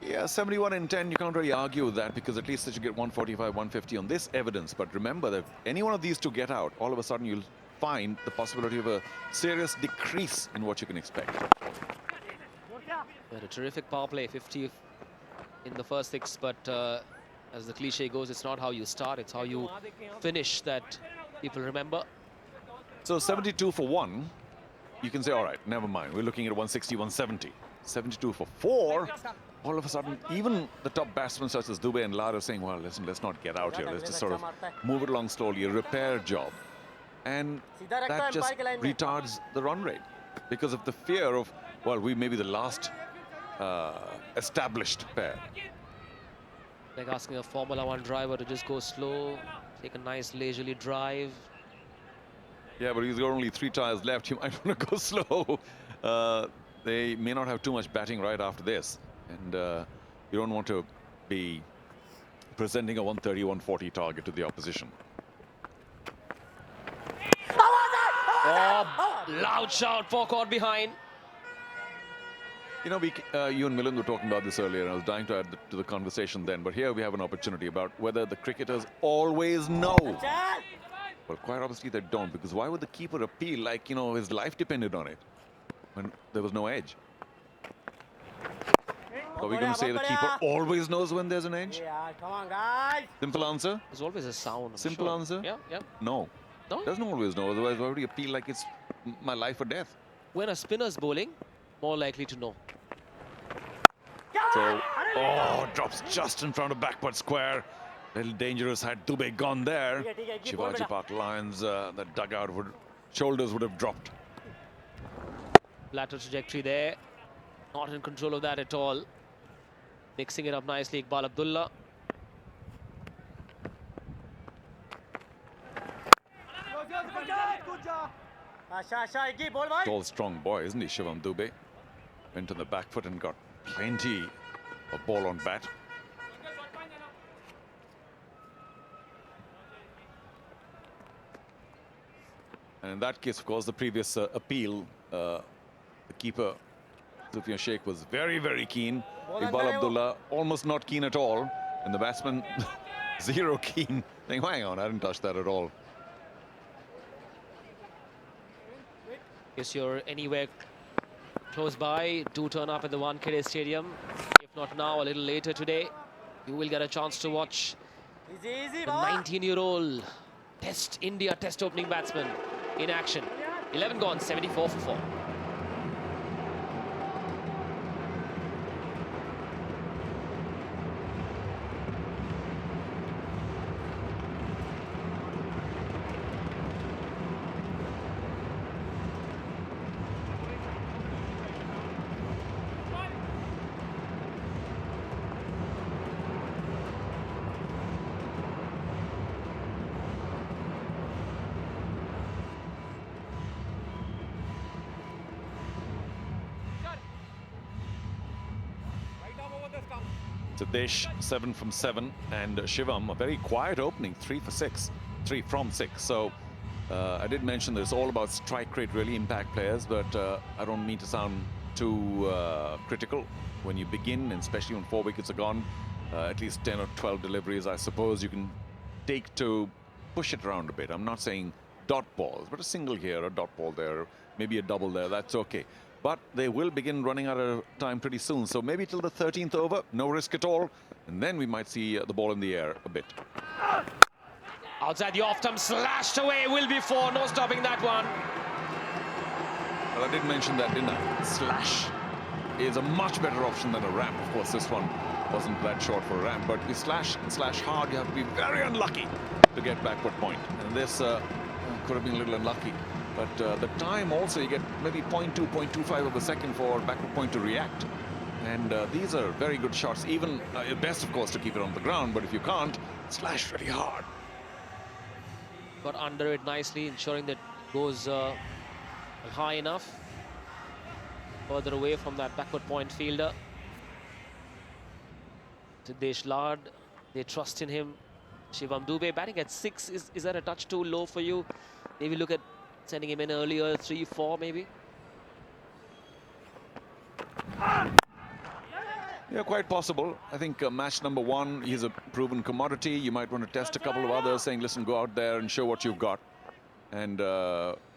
Yeah, 71 in 10, you can't really argue with that because at least they should get 145, 150 on this evidence. But remember that if any one of these 2 get out, all of a sudden you'll find the possibility of a serious decrease in what you can expect. A terrific power play, 50 in the first 6, but as the cliche goes, it's not how you start, it's how you finish that people remember. So 72 for 1, you can say, all right, never mind. We're looking at 160, 170. 72 for 4, all of a sudden, even the top batsmen such as Dube and Lad are saying, well, listen, let's not get out here. Let's just sort of move it along slowly, a repair job. And that just retards the run rate because of the fear of, well, we may be the last established pair. Like asking a Formula 1 driver to just go slow, take a nice leisurely drive. Yeah, but he's got only 3 tires left. He might want to go slow. They may not have too much batting right after this. And you don't want to be presenting a 130, 140 target to the opposition. Oh, loud shout, 4 caught behind. You know, you and Milind were talking about this earlier, and I was dying to add to the conversation then. But here we have an opportunity about whether the cricketers always know. Well, quite obviously they don't, because why would the keeper appeal like, you know, his life depended on it when there was no edge? Are we going to say the keeper always knows when there's an edge? Yeah, come on, guys. Simple answer? There's always a sound. Simple answer? Yeah, yeah. No. No? Doesn't always know. Otherwise, why would he appeal like it's my life or death? When a spinner's bowling, more likely to know. So, oh, drops just in front of backward square. Little dangerous had Dube gone there. Shivaji Park Lions, the dugout shoulders would have dropped. Lateral trajectory there. Not in control of that at all. Mixing it up nicely, Iqbal Abdullah. Tall, strong boy, isn't he, Shivam Dube? Went on the back foot and got plenty of ball on bat. And in that case, of course, the previous appeal, the keeper, Sufyan Sheikh, was very, very keen. Iqbal Abdullah almost not keen at all. And the batsman, zero keen. Think, hang on, I didn't touch that at all. Guess you're anywhere close by, do turn up at the Wankhede Stadium. If not now, a little later today, you will get a chance to watch the 19-year-old India Test opening batsman in action. 11 gone, 74 for 4. Sadesh 7 from 7, and Shivam a very quiet opening, 3 for 6, 3 from 6. So I did mention that it's all about strike rate, really, impact players, but I don't mean to sound too critical. When you begin, and especially when 4 wickets are gone, at least 10 or 12 deliveries, I suppose you can take to push it around a bit. I'm not saying dot balls, but a single here, a dot ball there, maybe a double there, that's okay. But they will begin running out of time pretty soon. So maybe till the 13th over, no risk at all. And then we might see the ball in the air a bit. Outside the off-stump, slashed away, will be 4, no stopping that one. Well, I did mention that, didn't I? Slash is a much better option than a ramp. Of course, this one wasn't that short for a ramp. But if you slash and slash hard, you have to be very unlucky to get backward point. And this could have been a little unlucky. But the time also, you get maybe 0.2, 0.25 of a second for backward point to react. And these are very good shots. Even best, of course, to keep it on the ground. But if you can't, slash really hard. Got under it nicely, ensuring that it goes high enough. Further away from that backward point fielder. Siddesh Lad, they trust in him. Shivam Dube batting at 6. Is that a touch too low for you? Maybe look at sending him in earlier, 3, 4 maybe? Yeah, quite possible. I think match number 1, he's a proven commodity. You might want to test a couple of others, saying, listen, go out there and show what you've got. And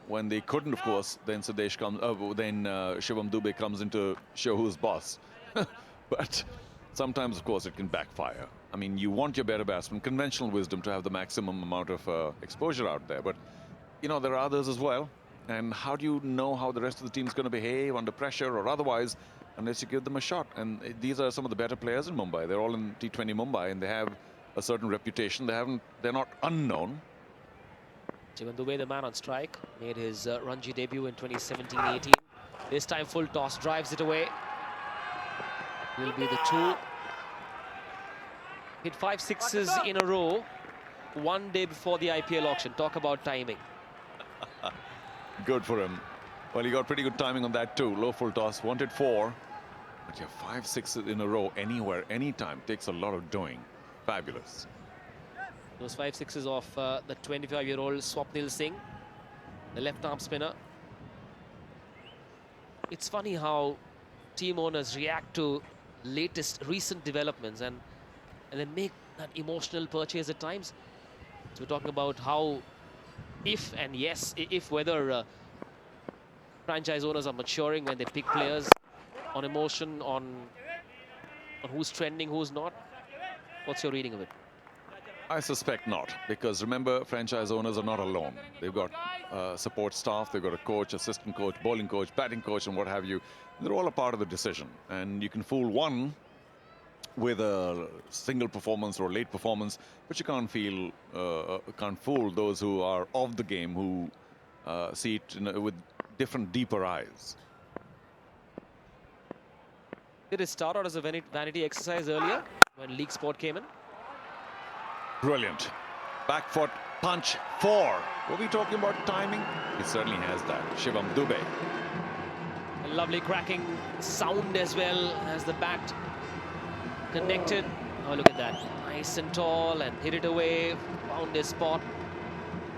when they couldn't, of course, then Sadesh comes, then Shivam Dube comes in to show who's boss. But sometimes, of course, it can backfire. I mean, you want your better batsman, conventional wisdom, to have the maximum amount of exposure out there. But you know, there are others as well. And how do you know how the rest of the team's going to behave under pressure or otherwise unless you give them a shot? And these are some of the better players in Mumbai. They're all in T20 Mumbai, and they have a certain reputation. They're not unknown. Shivam Dube, the man on strike, made his Ranji debut in 2017-18. This time full toss, drives it away. Will be the 2. Hit 5 sixes in a row, one day before the IPL auction. Talk about timing. Good for him. Well, he got pretty good timing on that too. Low full toss, wanted 4. But yeah, 5 6s in a row, anywhere, anytime, takes a lot of doing. Fabulous. Those 5 sixes of the 25-year-old Swapnil Singh, the left-arm spinner. It's funny how team owners react to recent developments and then make that emotional purchase at times. So we're talking about how, if whether franchise owners are maturing when they pick players on emotion, on who's trending, who's not. What's your reading of it? I suspect not, because remember, franchise owners are not alone. They've got support staff, they've got a coach, assistant coach, bowling coach, batting coach, and what have you. They're all a part of the decision. And you can fool one with a single performance or late performance, but you can't fool those who are of the game, who see it with different, deeper eyes. Did it start out as a vanity exercise earlier when League Sport came in? Brilliant. Back foot, punch 4. Were we talking about timing? He certainly has that. Shivam Dube. A lovely cracking sound as well as the bat connected. Oh, look at that. Nice and tall and hit it away. Found his spot.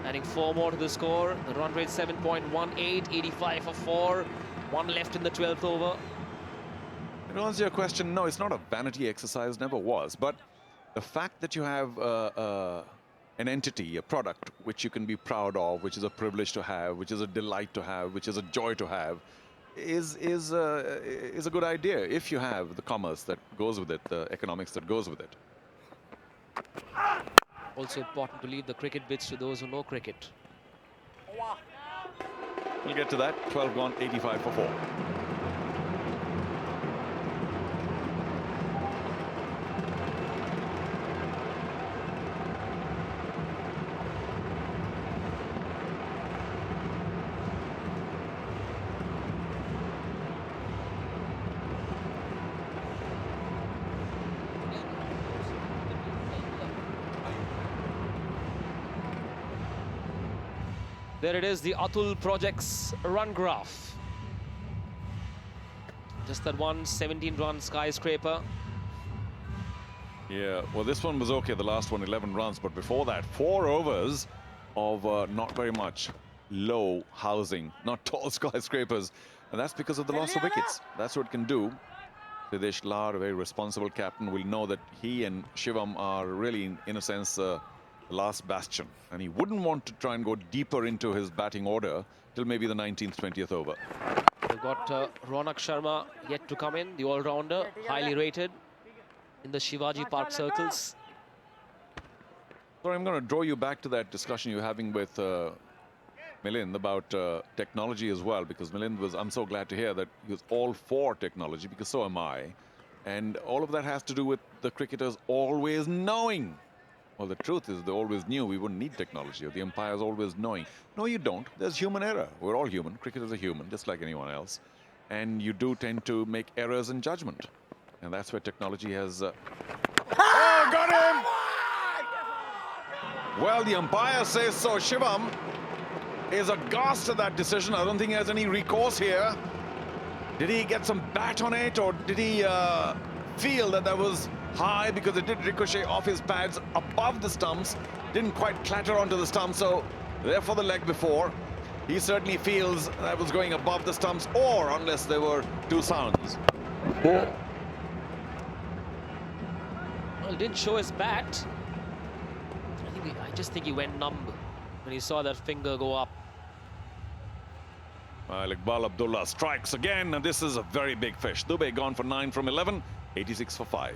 Adding 4 more to the score. The run rate 7.18, 85 for 4. 1 left in the 12th over. To answer your question, no, it's not a vanity exercise, never was. But the fact that you have an entity, a product, which you can be proud of, which is a privilege to have, which is a delight to have, which is a joy to have, is a good idea if you have the commerce that goes with it, the economics that goes with it. Also important to leave the cricket bits to those who know cricket. We'll get to that. 12 gone, 85 for 4. There it is, the Atul Project's run graph. Just that one 17-run skyscraper. Yeah, well, this one was okay, the last one, 11 runs. But before that, 4 overs of not very much low housing, not tall skyscrapers. And that's because of the loss of wickets. That's what it can do. Siddesh Lad, a very responsible captain, will know that he and Shivam are really, in a sense, the last bastion, and he wouldn't want to try and go deeper into his batting order till maybe the 19th, 20th over. We've got Ronak Sharma yet to come in, the all-rounder, highly rated in the Shivaji Park circles. So I'm going to draw you back to that discussion you're having with Milind about technology as well, because Milind was, I'm so glad to hear that he was all for technology, because so am I. And all of that has to do with the cricketers always knowing. Well, the truth is they always knew we wouldn't need technology, or the umpires always knowing. No, you don't. There's human error. We're all human. Cricketers are human, just like anyone else. And you do tend to make errors in judgment. And that's where technology has... Oh, got him! Well, the umpire says so. Shivam is aghast at that decision. I don't think he has any recourse here. Did he get some bat on it, or did he feel that that was high, because it did ricochet off his pads above the stumps, didn't quite clatter onto the stumps, so therefore the leg before. He certainly feels that was going above the stumps, or unless there were 2 sounds. Well, he didn't show his bat. I just think he went numb when he saw that finger go up. Iqbal Abdullah strikes again, and this is a very big fish. Dube gone for 9 from 11, 86 for 5.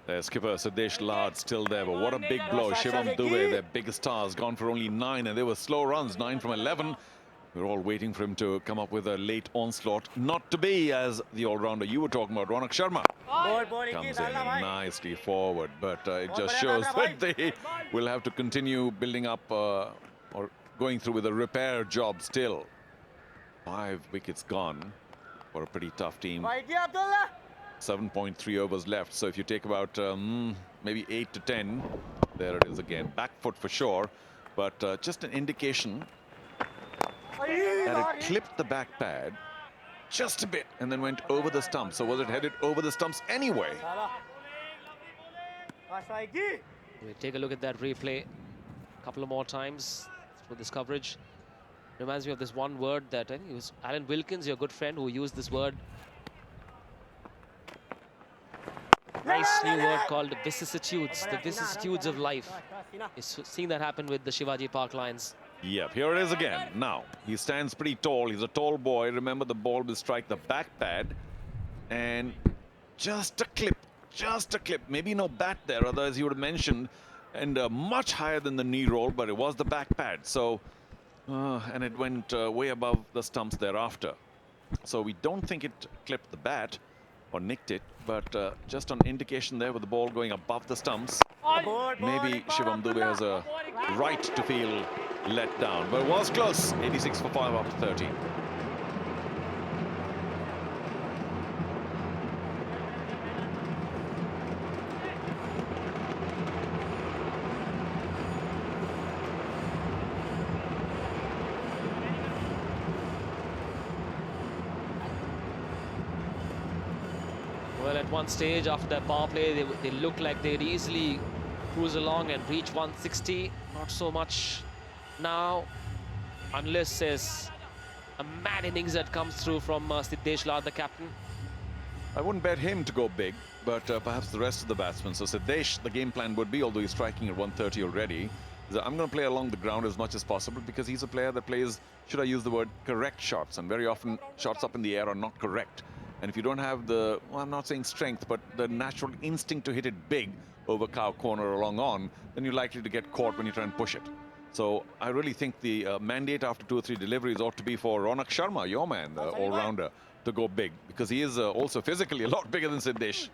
Their skipper Siddesh Lad still there, but what a big blow. Shivam Dube, their biggest stars, gone for only 9, and they were slow runs, 9 from 11. We're all waiting for him to come up with a late onslaught. Not to be, as the all-rounder you were talking about, Ronak Sharma comes in nicely forward, but it just shows that they will have to continue building up or going through with a repair job still. 5 wickets gone for a pretty tough team. 7.3 overs left, so if you take about maybe 8 to 10, there it is again. Back foot for sure, but just an indication that it clipped the back pad just a bit and then went over the stump. So was it headed over the stumps anyway? We'll take a look at that replay. a couple of more times through this coverage. Reminds me of this one word that I think it was Alan Wilkins, your good friend, who used this word. Nice new word called vicissitudes, the vicissitudes of life. You've seen that happen with the Shivaji Park Lions. Yep, here it is again. Now, he stands pretty tall. He's a tall boy. Remember, the ball will strike the back pad. And just a clip. Maybe no bat there, otherwise he would have mentioned. And much higher than the knee roll, but it was the back pad. So, and it went way above the stumps thereafter. So we don't think it clipped the bat or nicked it, but just an indication there with the ball going above the stumps. Maybe Shivam Dube has a right to feel let down, but it was close. 86 for 5 after 30. Well, at one stage after that power play, they looked like they'd easily cruise along and reach 160. Not so much now, unless there's a mad innings that comes through from Siddesh Lal, the captain. I wouldn't bet him to go big, but perhaps the rest of the batsmen. So Siddesh, the game plan would be, although he's striking at 130 already, is that I'm going to play along the ground as much as possible, because he's a player that plays, should I use the word, correct shots. And very often shots up in the air are not correct. And if you don't have the, well, I'm not saying strength, but the natural instinct to hit it big over cow corner or long on, then you're likely to get caught when you try and push it. So I really think the mandate after 2 or 3 deliveries ought to be for Ronak Sharma, your man, the all-rounder, to go big, because he is also physically a lot bigger than Siddesh.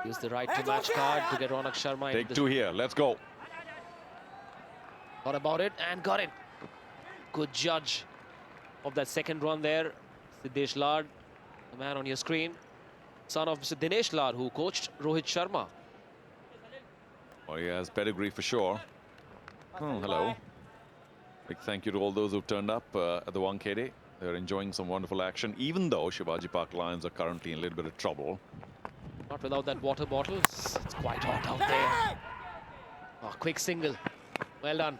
Use the right to match card to get Ronak Sharma. Take 2 here, let's go. Thought about it and got it. Good judge of that second run there, Siddesh Lal, the man on your screen, son of Mr. Dinesh Lal, who coached Rohit Sharma. Well, he has pedigree for sure. Oh, hello. Big thank you to all those who've turned up at the Wankhede. They're enjoying some wonderful action, even though Shivaji Park Lions are currently in a little bit of trouble. Not without that water bottle. It's quite hot out there. Oh, quick single. Well done.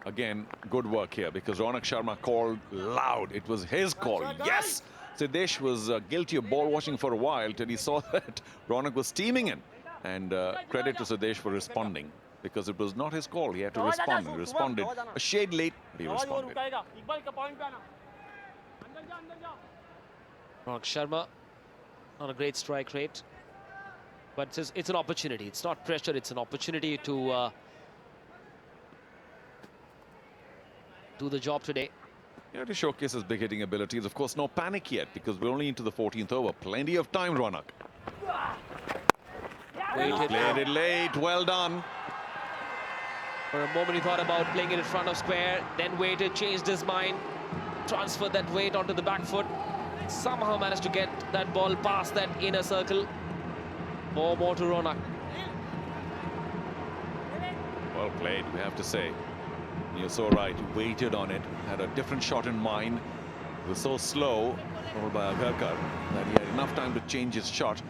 Again, good work here, because Ronak Sharma called loud. It was his call. Yes! Siddesh was guilty of ball watching for a while till he saw that Ronak was steaming in. And credit to Siddesh for responding, because it was not his call. He had to respond. He responded a shade late, but he responded. Ronak Sharma, not a great strike rate, but it's an opportunity. It's not pressure, it's an opportunity to do the job today. Yeah, to showcase his big hitting abilities. Of course, no panic yet, because we're only into the 14th over. Plenty of time, Ronak. Played it late, well done. For a moment he thought about playing it in front of square, then waited, changed his mind, transferred that weight onto the back foot. Somehow managed to get that ball past that inner circle. 4 more to Ronak. Well played, we have to say. You're so right, he waited on it, had a different shot in mind. It was so slow, rolled by Agarkar, that he had enough time to change his shot.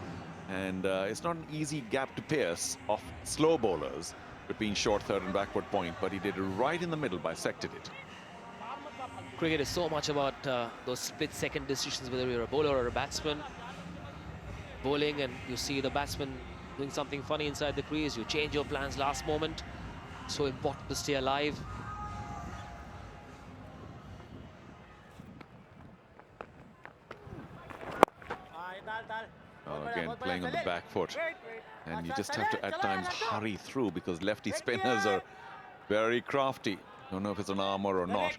And it's not an easy gap to pierce off slow bowlers between short third and backward point, but he did it right in the middle, bisected it. Cricket is so much about those split-second decisions, whether you're a bowler or a batsman. Bowling and you see the batsman doing something funny inside the crease, you change your plans last moment. So important to stay alive. Again, playing on the back foot. And you just have to, at times, hurry through, because lefty spinners are very crafty. Don't know if it's an armour or not.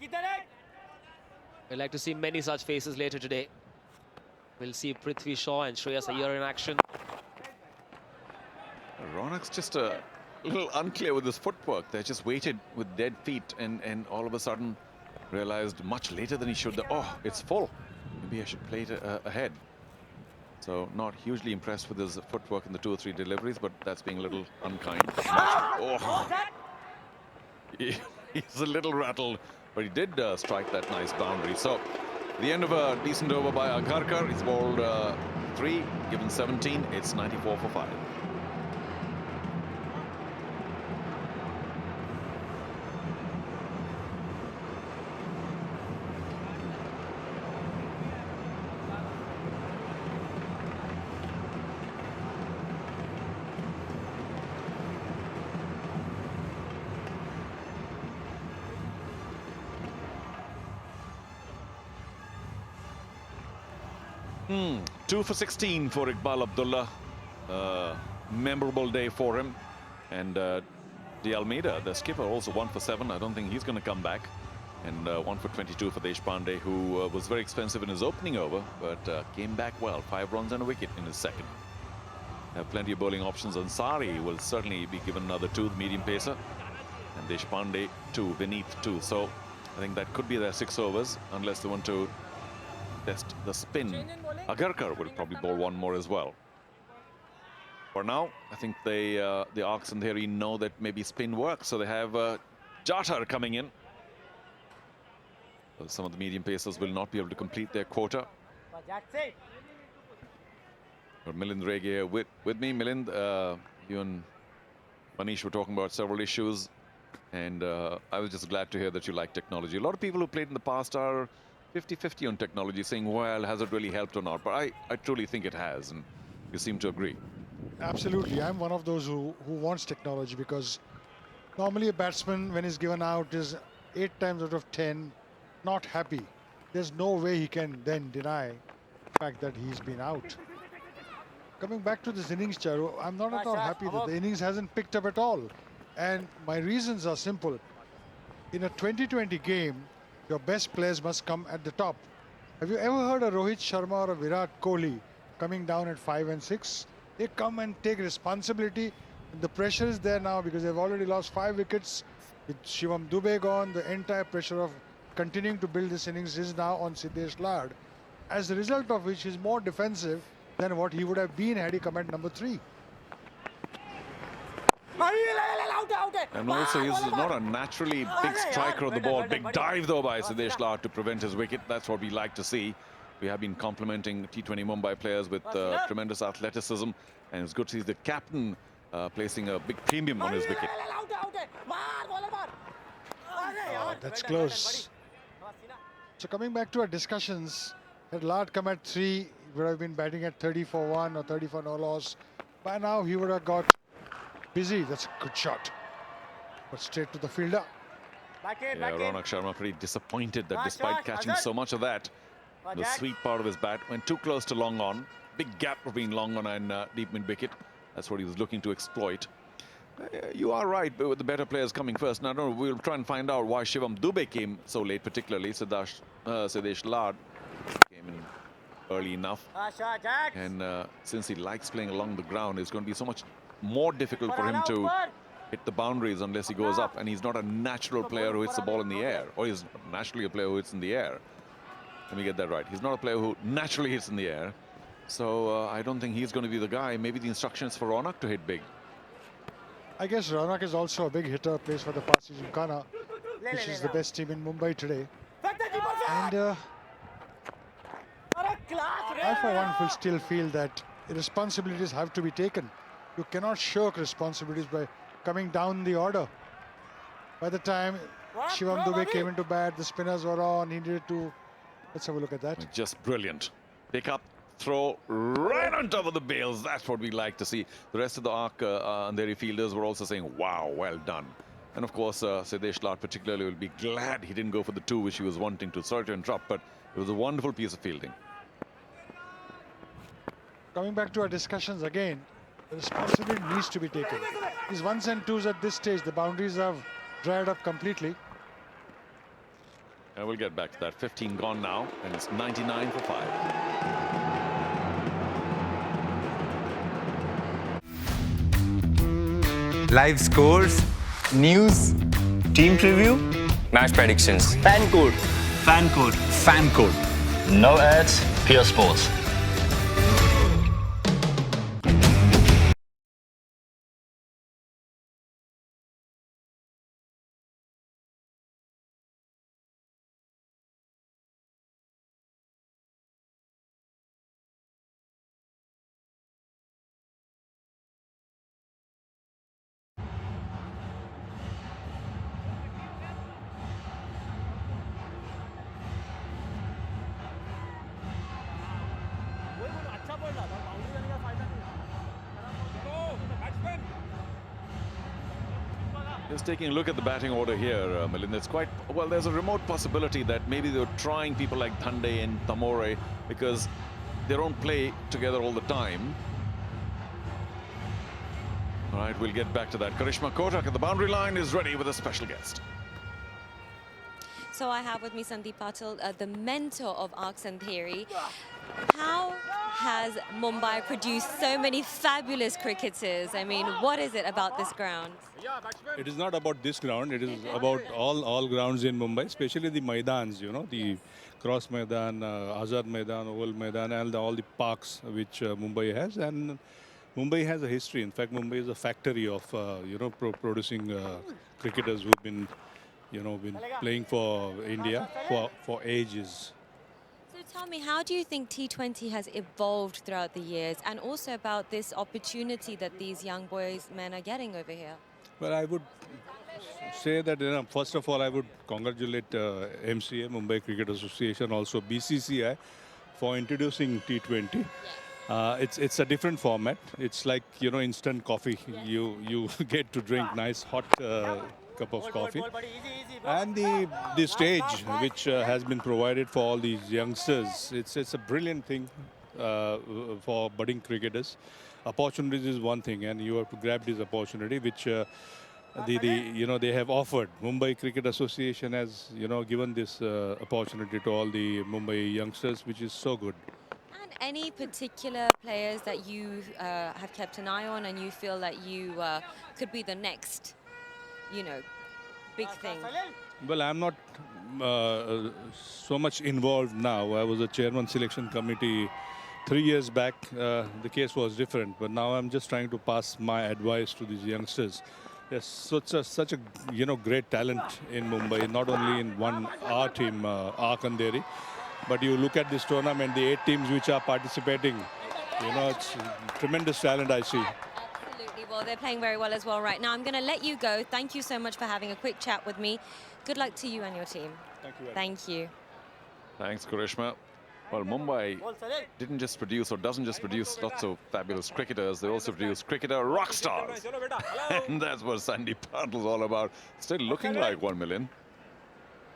We'd like to see many such faces later today. We'll see Prithvi Shaw and Shreyas Iyer in action. Ronak's just a little unclear with his footwork. They just waited with dead feet and all of a sudden realized much later than he should. Oh, it's full. Maybe I should play it ahead. So not hugely impressed with his footwork in the 2 or 3 deliveries, but that's being a little unkind. Oh. He's a little rattled, but he did strike that nice boundary. So the end of a decent over by Agarkar. He's bowled 3, given 17. It's 94 for 5. 2 for 16 for Iqbal Abdullah. Memorable day for him. And De Almeida, the skipper, also 1 for 7. I don't think he's going to come back. And 1 for 22 for Deshpande, who was very expensive in his opening over, but came back well. 5 runs and a wicket in his second. Have plenty of bowling options. Ansari will certainly be given another 2, the medium pacer. And Deshpande 2, Vineeth 2. So I think that could be their 6 overs, unless they want to test the spin. Agarkar will probably bowl 1 more as well. For now, I think the Arcs and Andheri know that maybe spin works, so they have Jatar coming in. Some of the medium pacers will not be able to complete their quota. But Milind Rege here with me. Milind, you and Manish were talking about several issues, and I was just glad to hear that you like technology. A lot of people who played in the past are 50-50 on technology, saying, well, has it really helped or not? But I truly think it has, and you seem to agree. Absolutely. I'm one of those who wants technology, because normally a batsman, when he's given out, is 8 times out of 10 not happy. There's no way he can then deny the fact that he's been out. Coming back to this innings, Charu, I'm not at all happy that the innings hasn't picked up at all. And my reasons are simple. In a 2020 game, your best players must come at the top. Have you ever heard of Rohit Sharma or Virat Kohli coming down at 5 and 6? They come and take responsibility. The pressure is there now because they've already lost 5 wickets. With Shivam Dube gone, the entire pressure of continuing to build this innings is now on Siddesh Lad, as a result of which he's more defensive than what he would have been had he come at number 3. And also, he's not a naturally big striker of the ball. Big dive, though, by Siddesh Lad to prevent his wicket. That's what we like to see. We have been complimenting T20 Mumbai players with tremendous athleticism, and it's good to see the captain placing a big premium on his wicket. That's close. So coming back to our discussions, had Lad come at 3, he would have been batting at 30 for 1 or 30 for no loss. By now he would have got busy. That's a good shot. But straight to the fielder. Yeah, Ronak Sharma pretty disappointed that despite catching so much of that, the sweet part of his bat went too close to long on. Big gap between long on and deep mid wicket. That's what he was looking to exploit. You are right, but with the better players coming first. Now, no, we'll try and find out why Shivam Dube came so late, particularly Siddesh Lad came in early enough. And since he likes playing along the ground, it's going to be so much more difficult for him to hit the boundaries unless he goes up. And he's not a natural player who hits the ball in the air, or he's naturally a player who hits in the air. Let me get that right. He's not a player who naturally hits in the air. So I don't think he's going to be the guy. Maybe the instruction is for Ronak to hit big. I guess Ronak is also a big hitter, plays for the Parsi Gymkhana, which is the best team in Mumbai today. And I, for one, will still feel that responsibilities have to be taken. You cannot shirk responsibilities by coming down the order. By the time Shivam Dube came into bat, the spinners were on, he needed to... Let's have a look at that. Just brilliant. Pick up, throw right on top of the bails. That's what we like to see. The rest of the Andheri fielders were also saying, wow, well done. And of course, Siddesh Lad particularly will be glad he didn't go for the 2 which he was wanting to. Sorry to interrupt, but it was a wonderful piece of fielding. Coming back to our discussions again, the responsibility needs to be taken. These 1s and 2s at this stage, the boundaries have dried up completely. And we'll get back to that. 15 gone now, and it's 99 for 5. Live scores, news, Team preview. Match predictions. Fan code. fan code. Fan code. No ads. Pure sports. Just taking a look at the batting order here, Milind, it's quite, well, there's a remote possibility that maybe they're trying people like Dhande and Tamore, because they don't play together all the time. All right, we'll get back to that. Karishma Kotak at the boundary line is ready with a special guest. So I have with me Sandeep Patil, the mentor of Andheri. How has Mumbai produced so many fabulous cricketers? I mean, what is it about this ground? It is not about this ground. It is about all grounds in Mumbai, especially the Maidans, you know, the Cross Maidan, Azad Maidan, Oval Maidan, and all the parks which Mumbai has. And Mumbai has a history. In fact, Mumbai is a factory of, producing cricketers who've been, been playing for India for ages. So tell me, how do you think T20 has evolved throughout the years, and also about this opportunity that these young men are getting over here? Well, I would say that, first of all, I would congratulate MCA, Mumbai Cricket Association, also BCCI, for introducing T20. It's a different format. It's like, instant coffee. You get to drink nice hot cup of coffee. And the stage which has been provided for all these youngsters, it's a brilliant thing for budding cricketers. Opportunities is one thing, and you have to grab this opportunity, which they have offered. Mumbai Cricket Association has given this opportunity to all the Mumbai youngsters, which is so good. And any particular players that you have kept an eye on, and you feel that you could be the next, big thing? Well, I'm not so much involved now. I was a chairman selection committee 3 years back. The case was different, but now I'm just trying to pass my advice to these youngsters. There's such a great talent in Mumbai, not only in our team, Andheri, but you look at this tournament, the 8 teams which are participating, it's tremendous talent I see. Absolutely. Well, they're playing very well as well right now. I'm going to let you go. Thank you so much for having a quick chat with me. Good luck to you and your team. Thank you. Thank you. Thanks, Karishma. Well, Mumbai didn't just produce, or doesn't just produce, lots of fabulous cricketers. They also produce cricketer rock stars. And that's what Sandeep Patil's all about. Still looking like 1 million.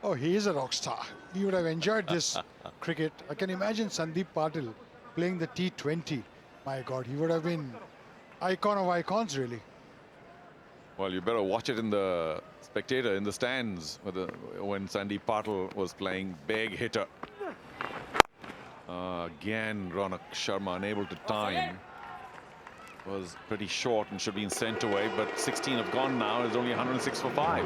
Oh, he is a rock star. He would have enjoyed this cricket. I can imagine Sandeep Patil playing the T20. My God, he would have been icon of icons, really. Well, you better watch it in the spectator, in the stands, when Sandeep Patil was playing. Big hitter. Again, Ronak Sharma unable to time. Was pretty short and should have been sent away, but 16 have gone now. It's only 106 for 5.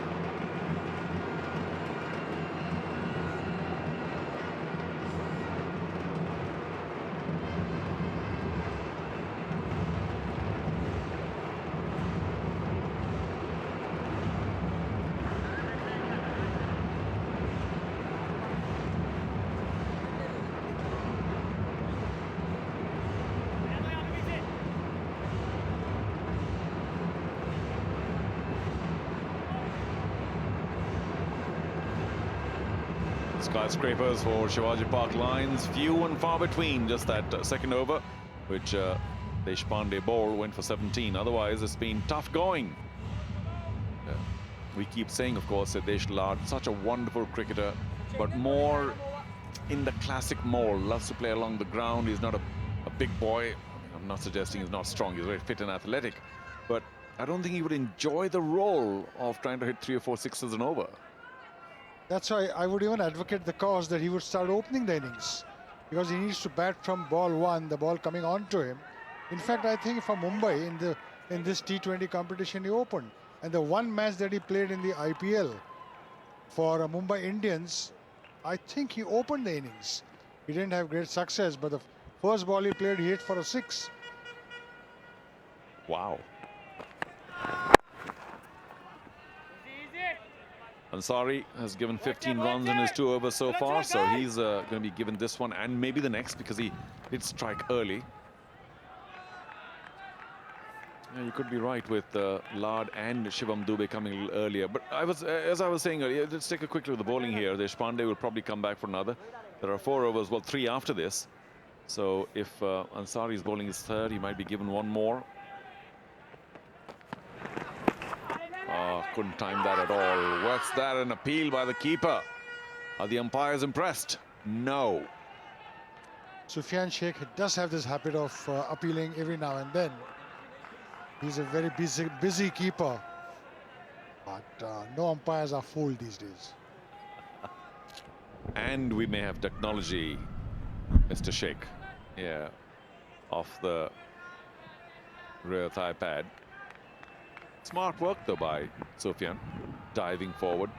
Skyscrapers for Shivaji Park lines, few and far between. Just that second over, which Deshpande bowled, went for 17. Otherwise, it's been tough going. We keep saying, of course, that Desh Lad, such a wonderful cricketer, but more in the classic mold. Loves to play along the ground. He's not a big boy. I'm not suggesting he's not strong. He's very fit and athletic, but I don't think he would enjoy the role of trying to hit 3 or 4 sixes and over. That's why I would even advocate the cause that he would start opening the innings, because he needs to bat from ball 1, the ball coming on to him. In fact, I think for Mumbai in this T20 competition, he opened. And the one match that he played in the IPL for Mumbai Indians, I think he opened the innings. He didn't have great success, but the first ball he played, he hit for a 6. Wow. Ansari has given 15 runs in his 2 overs so far, so he's going to be given this one and maybe the next, because he did strike early. Yeah, you could be right with Lad and Shivam Dube coming a little earlier. But as I was saying earlier, let's take a quick look at the bowling here. Deshpande will probably come back for another. There are 4 overs, well, 3 after this. So if Ansari's bowling his 3rd, he might be given 1 more. Couldn't time that at all. What's that? An appeal by the keeper. Are the umpires impressed? No. Sufyan Sheikh does have this habit of appealing every now and then. He's a very busy keeper. But no umpires are fooled these days. And we may have technology, Mr. Sheikh. Yeah, off the rear thigh pad. Smart work though by Sufyan, diving forward.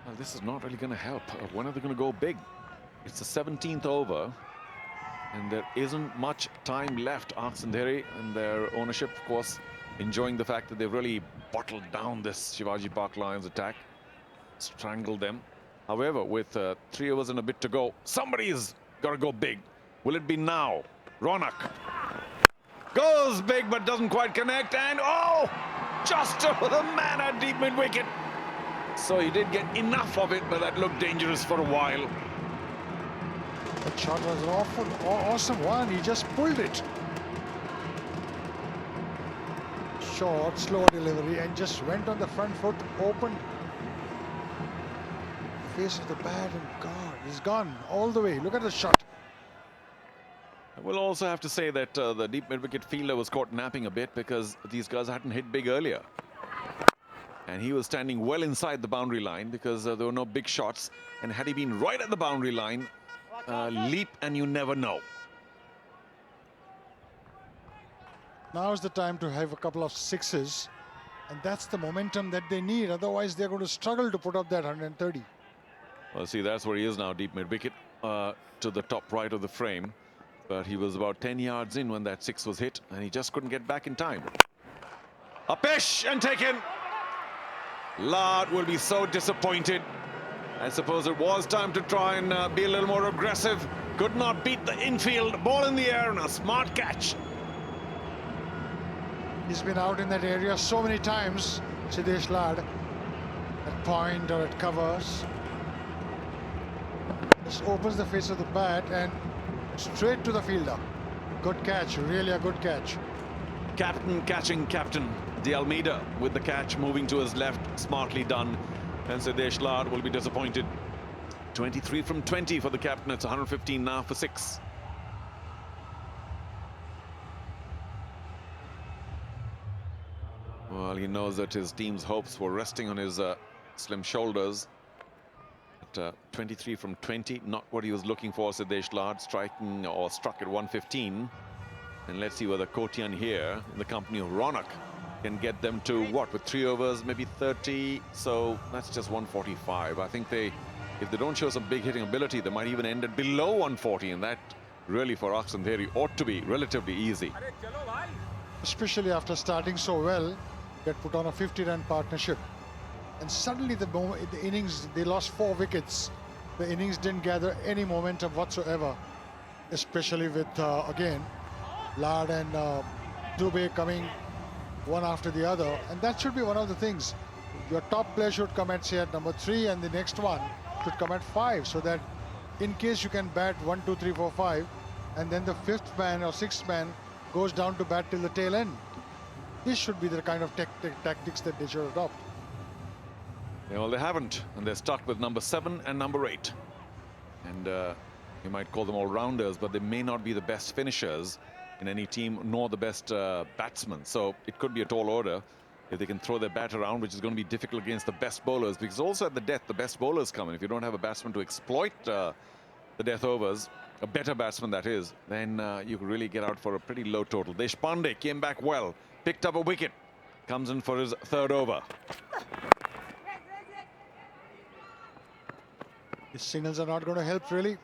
Well, this is not really going to help. When are they going to go big? It's the 17th over, and there isn't much time left. Andheri and their ownership, of course, enjoying the fact that they've really bottled down this Shivaji Park Lions attack, strangled them. However, with 3 overs and a bit to go, somebody's got to go big. Will it be now? Ronak goes big but doesn't quite connect, and oh, just over the man at deep mid wicket. So he did get enough of it, but that looked dangerous for a while. That shot was an awesome one. He just pulled it. Short, slow delivery, and just went on the front foot, opened face of the bat, and God, he's gone all the way. Look at the shot. We'll also have to say that the deep mid-wicket fielder was caught napping a bit because these guys hadn't hit big earlier. And he was standing well inside the boundary line because there were no big shots. And had he been right at the boundary line, leap and you never know. Now is the time to have a couple of sixes. And that's the momentum that they need. Otherwise, they're going to struggle to put up that 130. Well, see, that's where he is now, deep mid-wicket, to the top right of the frame. But he was about 10 yards in when that 6 was hit, and he just couldn't get back in time. A pish and taken. Lard will be so disappointed. I suppose it was time to try and be a little more aggressive. Could not beat the infield. Ball in the air and a smart catch. He's been out in that area so many times, Siddesh Lad, at point or at covers. Just opens the face of the bat and straight to the fielder. Good catch, really a good catch. Captain catching captain. De Almeida with the catch, moving to his left, smartly done. And Siddesh Lad will be disappointed. 23 from 20 for the captain. It's 115 now for 6. Well, he knows that his team's hopes were resting on his slim shoulders. At 23 from 20, not what he was looking for, Siddesh Lad, striking or struck at 115. And let's see whether Kotian here, in the company of Ronak, can get them to what, with 3 overs, maybe 30. So that's just 145. I think if they don't show some big hitting ability, they might even end at below 140. And that really for Andheri ought to be relatively easy. Especially after starting so well, get put on a 50-run partnership. And suddenly the innings, they lost 4 wickets. The innings didn't gather any momentum whatsoever, especially with, again, Lad and Dubey coming one after the other. And that should be one of the things. Your top player should come at, say, at number 3, and the next one should come at 5, so that in case you can bat 1, 2, 3, 4, 5, and then the 5th man or 6th man goes down to bat till the tail end. This should be the kind of tactics that they should adopt. Yeah, well, they haven't, and they're stuck with number 7 and number 8. And you might call them all-rounders, but they may not be the best finishers in any team, nor the best batsmen. So it could be a tall order if they can throw their bat around, which is going to be difficult against the best bowlers, because also at the death, the best bowlers come in. If you don't have a batsman to exploit the death overs, a better batsman that is, then you could really get out for a pretty low total. Deshpande came back well, picked up a wicket, comes in for his 3rd over. The signals are not going to help, really.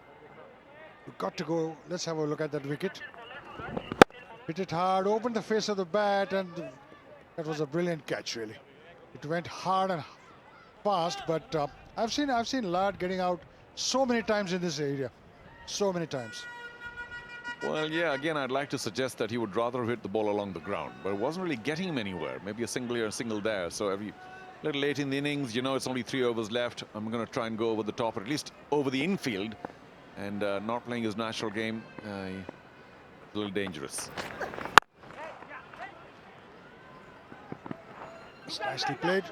You've got to go. Let's have a look at that wicket. Hit it hard, opened the face of the bat, and that was a brilliant catch, really. It went hard and fast, but I've seen Lad getting out so many times in this area. So many times. Well, yeah, again, I'd like to suggest that he would rather hit the ball along the ground, but it wasn't really getting him anywhere. Maybe a single here, a single there. So every little late in the innings, you know, it's only 3 overs left. I'm going to try and go over the top, or at least over the infield, and not playing his natural game. A little dangerous. It's nicely played.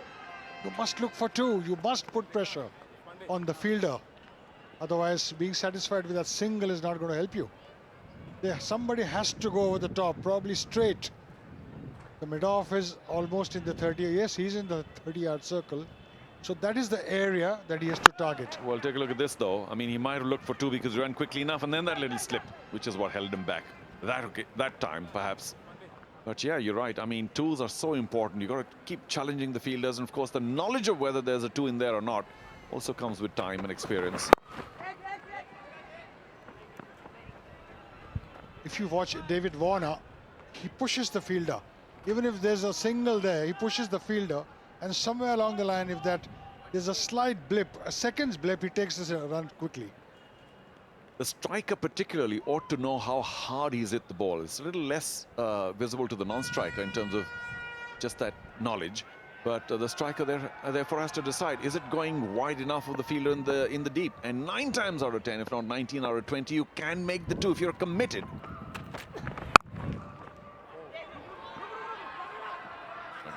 You must look for two. You must put pressure on the fielder. Otherwise, being satisfied with that single is not going to help you. Somebody has to go over the top, probably straight. The mid-off is almost in the 30. Yes, he's in the 30-yard circle. So that is the area that he has to target. Well, take a look at this, though. I mean, he might have looked for two because he ran quickly enough, and then that little slip, which is what held him back. That time, perhaps. But yeah, you're right. I mean, twos are so important. You've got to keep challenging the fielders. And of course, the knowledge of whether there's a two in there or not also comes with time and experience. If you watch David Warner, he pushes the fielder. Even if there's a single there, he pushes the fielder. And somewhere along the line, if there's a slight blip, a second's blip, he takes this run quickly. The striker particularly ought to know how hard he's hit the ball. It's a little less visible to the non-striker in terms of just that knowledge. But the striker therefore has to decide, is it going wide enough of the fielder in the deep? And 9 times out of 10, if not 19 out of 20, you can make the two if you're committed.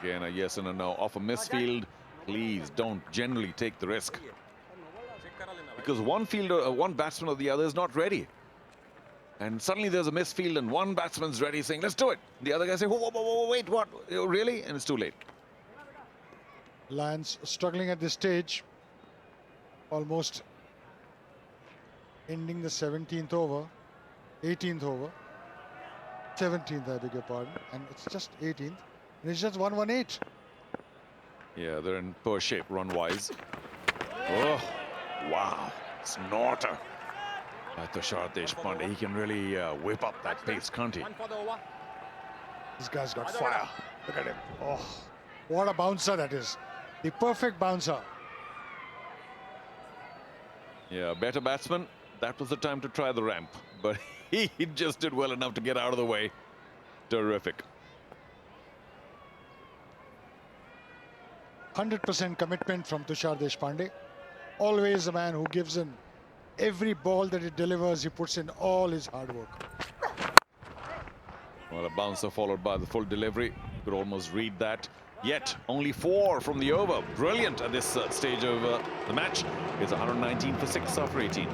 Again, a yes and a no. Off a misfield, please don't generally take the risk. Because one batsman or the other is not ready. And suddenly there's a misfield and one batsman's ready saying, let's do it. The other guy saying, whoa, wait, what? Really? And it's too late. Lions struggling at this stage. Almost ending the 17th over. 18th over. 17th, I beg your pardon. And it's just 18th. And it's just 118. Yeah, they're in poor shape run-wise. Oh, wow. Snorter. Tushar Deshpande, he can really whip up that pace, can't he? This guy's got fire. Look at him. Oh, what a bouncer that is. The perfect bouncer. Yeah, better batsman. That was the time to try the ramp. But he just did well enough to get out of the way. Terrific. 100% commitment from Tushar Deshpande. Always a man who gives in every ball that he delivers, he puts in all his hard work. Well, a bouncer followed by the full delivery. You could almost read that. Yet, only 4 from the over. Brilliant at this stage of the match. It's 119 for 6 after 18.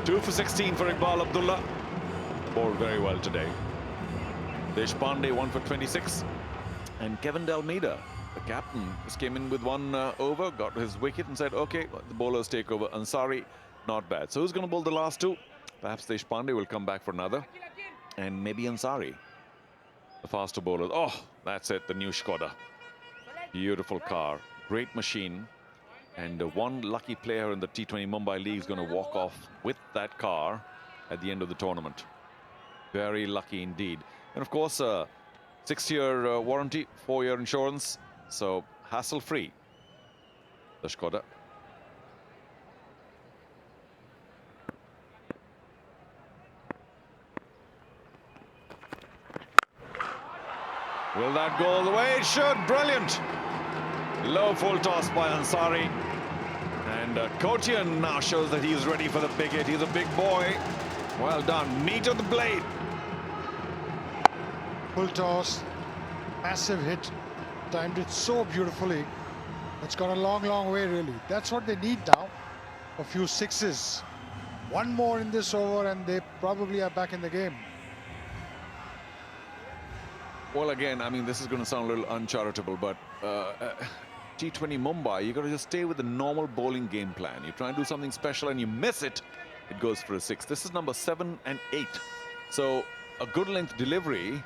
Two for 16 for Iqbal Abdullah. Bowled very well today. Deshpande 1 for 26. And Kevin Dalmida, the captain, just came in with 1 over, got his wicket and said, okay, the bowlers take over. Ansari, not bad. So who's going to bowl the last 2? Perhaps Deshpande will come back for another. And maybe Ansari, the faster bowlers. Oh, that's it, the new Skoda. Beautiful car, great machine. And one lucky player in the T20 Mumbai League is going to walk off with that car at the end of the tournament. Very lucky indeed. And of course, 6-year warranty, 4-year insurance. So hassle-free, the Skoda. Will that go all the way? It should. Brilliant. Low full toss by Ansari. And Kotian now shows that he's ready for the big hit. He's a big boy. Well done. Meat of the blade. Full toss. Massive hit. Timed it so beautifully. It's gone a long, long way, really. That's what they need now. A few sixes. 1 more in this over and they probably are back in the game. Well, again, I mean, this is going to sound a little uncharitable, but T20 Mumbai, you got to just stay with the normal bowling game plan. You try and do something special and you miss it, it goes for a 6. This is number 7 and 8. So a good length delivery,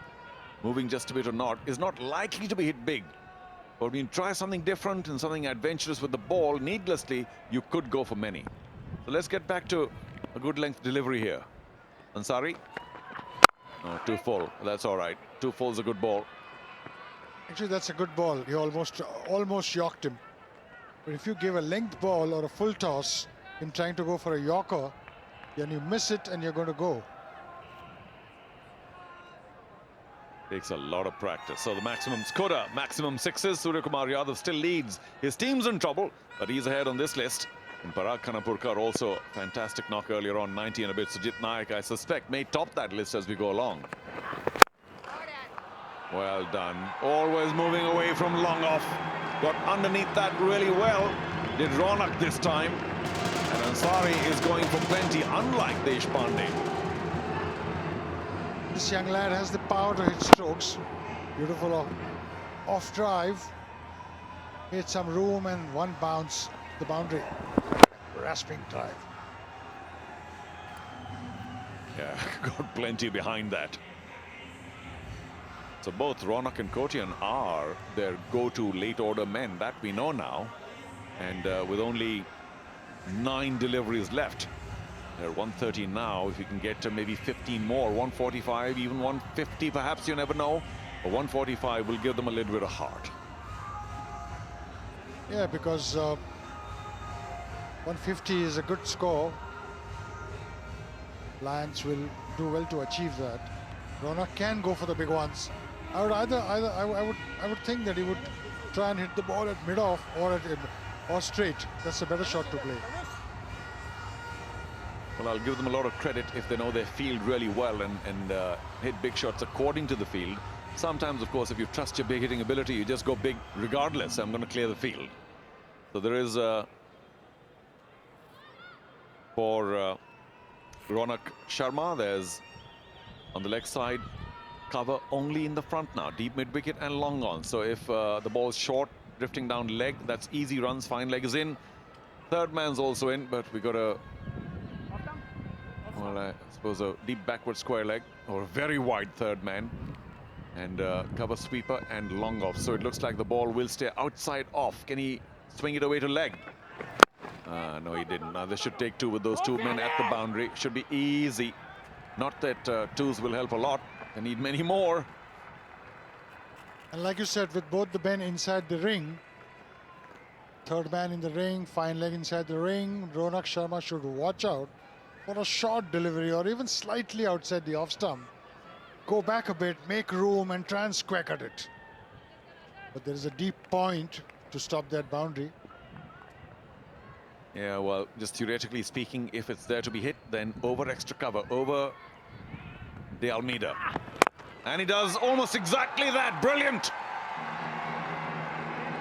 moving just a bit or not, is not likely to be hit big. But when you try something different and something adventurous with the ball, needlessly, you could go for many. So let's get back to a good length delivery here. Ansari. No, 2 full. That's all right. 2 full is a good ball. Actually, that's a good ball. He almost yorked him. But if you give a length ball or a full toss in trying to go for a yorker, then you miss it and you're going to go. Takes a lot of practice. So the maximum scorer, maximum sixes. Suryakumar Yadav still leads. His team's in trouble, but he's ahead on this list. And Parag Khanapurkar also fantastic knock earlier on, 90 and a bit. Sujit Nayak, I suspect, may top that list as we go along. Well done. Always moving away from long off. Got underneath that really well. Did Ronak this time. And Ansari is going for plenty, unlike Deshpande. This young lad has the power to hit strokes. Beautiful off drive. Hit some room and one bounce the boundary. Rasping drive. Yeah, got plenty behind that. So both Ronak and Kotian are their go-to late order men. That we know now. And with only 9 deliveries left. They're 130 now. If you can get to maybe 15 more, 145, even 150 perhaps, you never know. But 145 will give them a little bit of heart. Yeah, because 150 is a good score. Lions will do well to achieve that. Ronak can go for the big ones. I would think that he would try and hit the ball at mid-off or straight. That's a better shot to play. Well, I'll give them a lot of credit if they know their field really well and hit big shots according to the field. Sometimes, of course, if you trust your big hitting ability, you just go big regardless. I'm going to clear the field. So there is for Ronak Sharma, there's on the leg side cover only in the front now. Deep mid wicket and long on. So if the ball's short, drifting down leg, that's easy runs. Fine leg is in. Third man's also in, but we got a, well, I suppose a deep backward square leg or a very wide third man. And cover sweeper and long off. So it looks like the ball will stay outside off. Can he swing it away to leg? No, he didn't. Now they should take 2 with those 2 men at the boundary. Should be easy. Not that 2s will help a lot. They need many more. And like you said, with both the men inside the ring, third man in the ring, fine leg inside the ring, Ronak Sharma should watch out for a short delivery or even slightly outside the off stump. Go back a bit, make room and try and square cut it. But there is a deep point to stop that boundary. Yeah, well, just theoretically speaking, if it's there to be hit, then over extra cover, over De Almeida. And he does almost exactly that. Brilliant.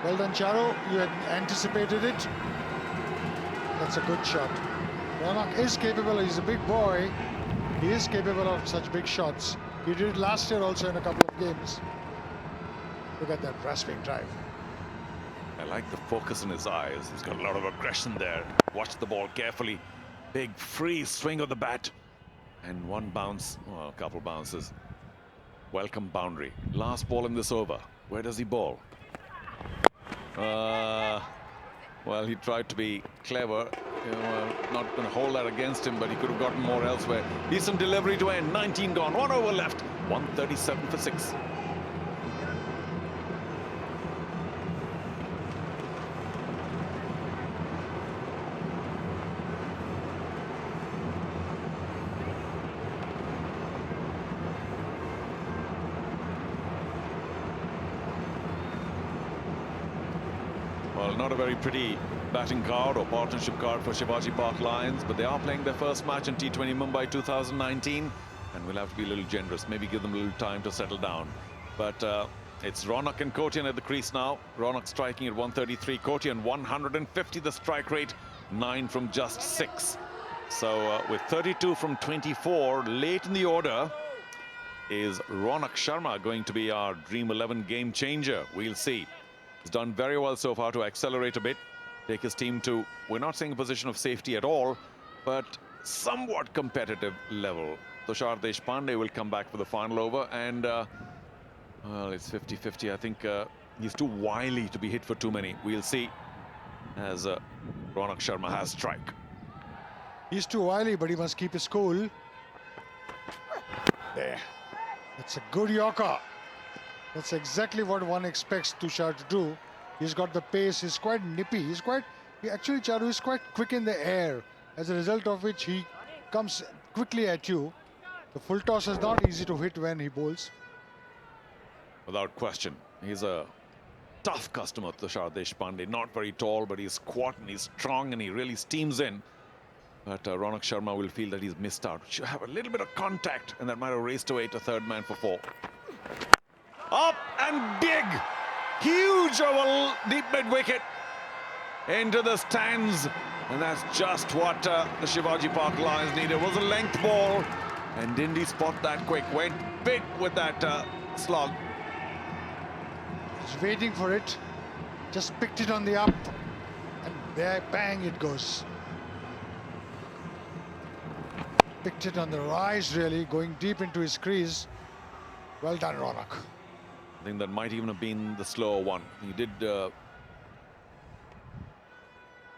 Well done, Charo. You had anticipated it. That's a good shot. Ronak is capable. He's a big boy. He is capable of such big shots. He did it last year also in a couple of games. Look at that rasping drive. I like the focus in his eyes. He's got a lot of aggression there. Watch the ball carefully. Big free swing of the bat. And one bounce, well, a couple bounces. Welcome boundary. Last ball in this over. Where does he bowl? Well, he tried to be clever. You know, not going to hold that against him, but he could have gotten more elsewhere. Decent delivery to end. 19 gone. 1 over left. 137 for 6. Well, not a very pretty batting card or partnership card for Shivaji Park Lions, but they are playing their first match in T20 Mumbai 2019, and we'll have to be a little generous, maybe give them a little time to settle down. But it's Ronak and Kotian at the crease now. Ronak striking at 133, Kotian 150 the strike rate, 9 from just 6. So with 32 from 24, late in the order, is Ronak Sharma going to be our Dream 11 game changer? We'll see. He's done very well so far to accelerate a bit, take his team to, we're not saying a position of safety at all, but somewhat competitive level. Tushar Deshpande will come back for the final over, and well, it's 50-50. I think he's too wily to be hit for too many. We'll see, as Ronak Sharma has strike. He's too wily, but he must keep his cool. There. That's a good Yorker. That's exactly what one expects Tushar to do. He's got the pace. He's quite nippy. Actually, Charu is quite quick in the air, as a result of which he comes quickly at you. The full toss is not easy to hit when he bowls. Without question. He's a tough customer, Tushar Deshpande. Not very tall, but he's squat and he's strong and he really steams in. But Ronak Sharma will feel that he's missed out. Should have a little bit of contact, and that might have raced away to third man for four. Up and big! Huge over deep mid-wicket into the stands. And that's just what the Shivaji Park Lions needed. It was a length ball. And didn't he spot that quick? Went big with that slug. He's waiting for it. Just picked it on the up. And there, bang, it goes. Picked it on the rise, really, going deep into his crease. Well done, Ronak. I think that might even have been the slower one. He did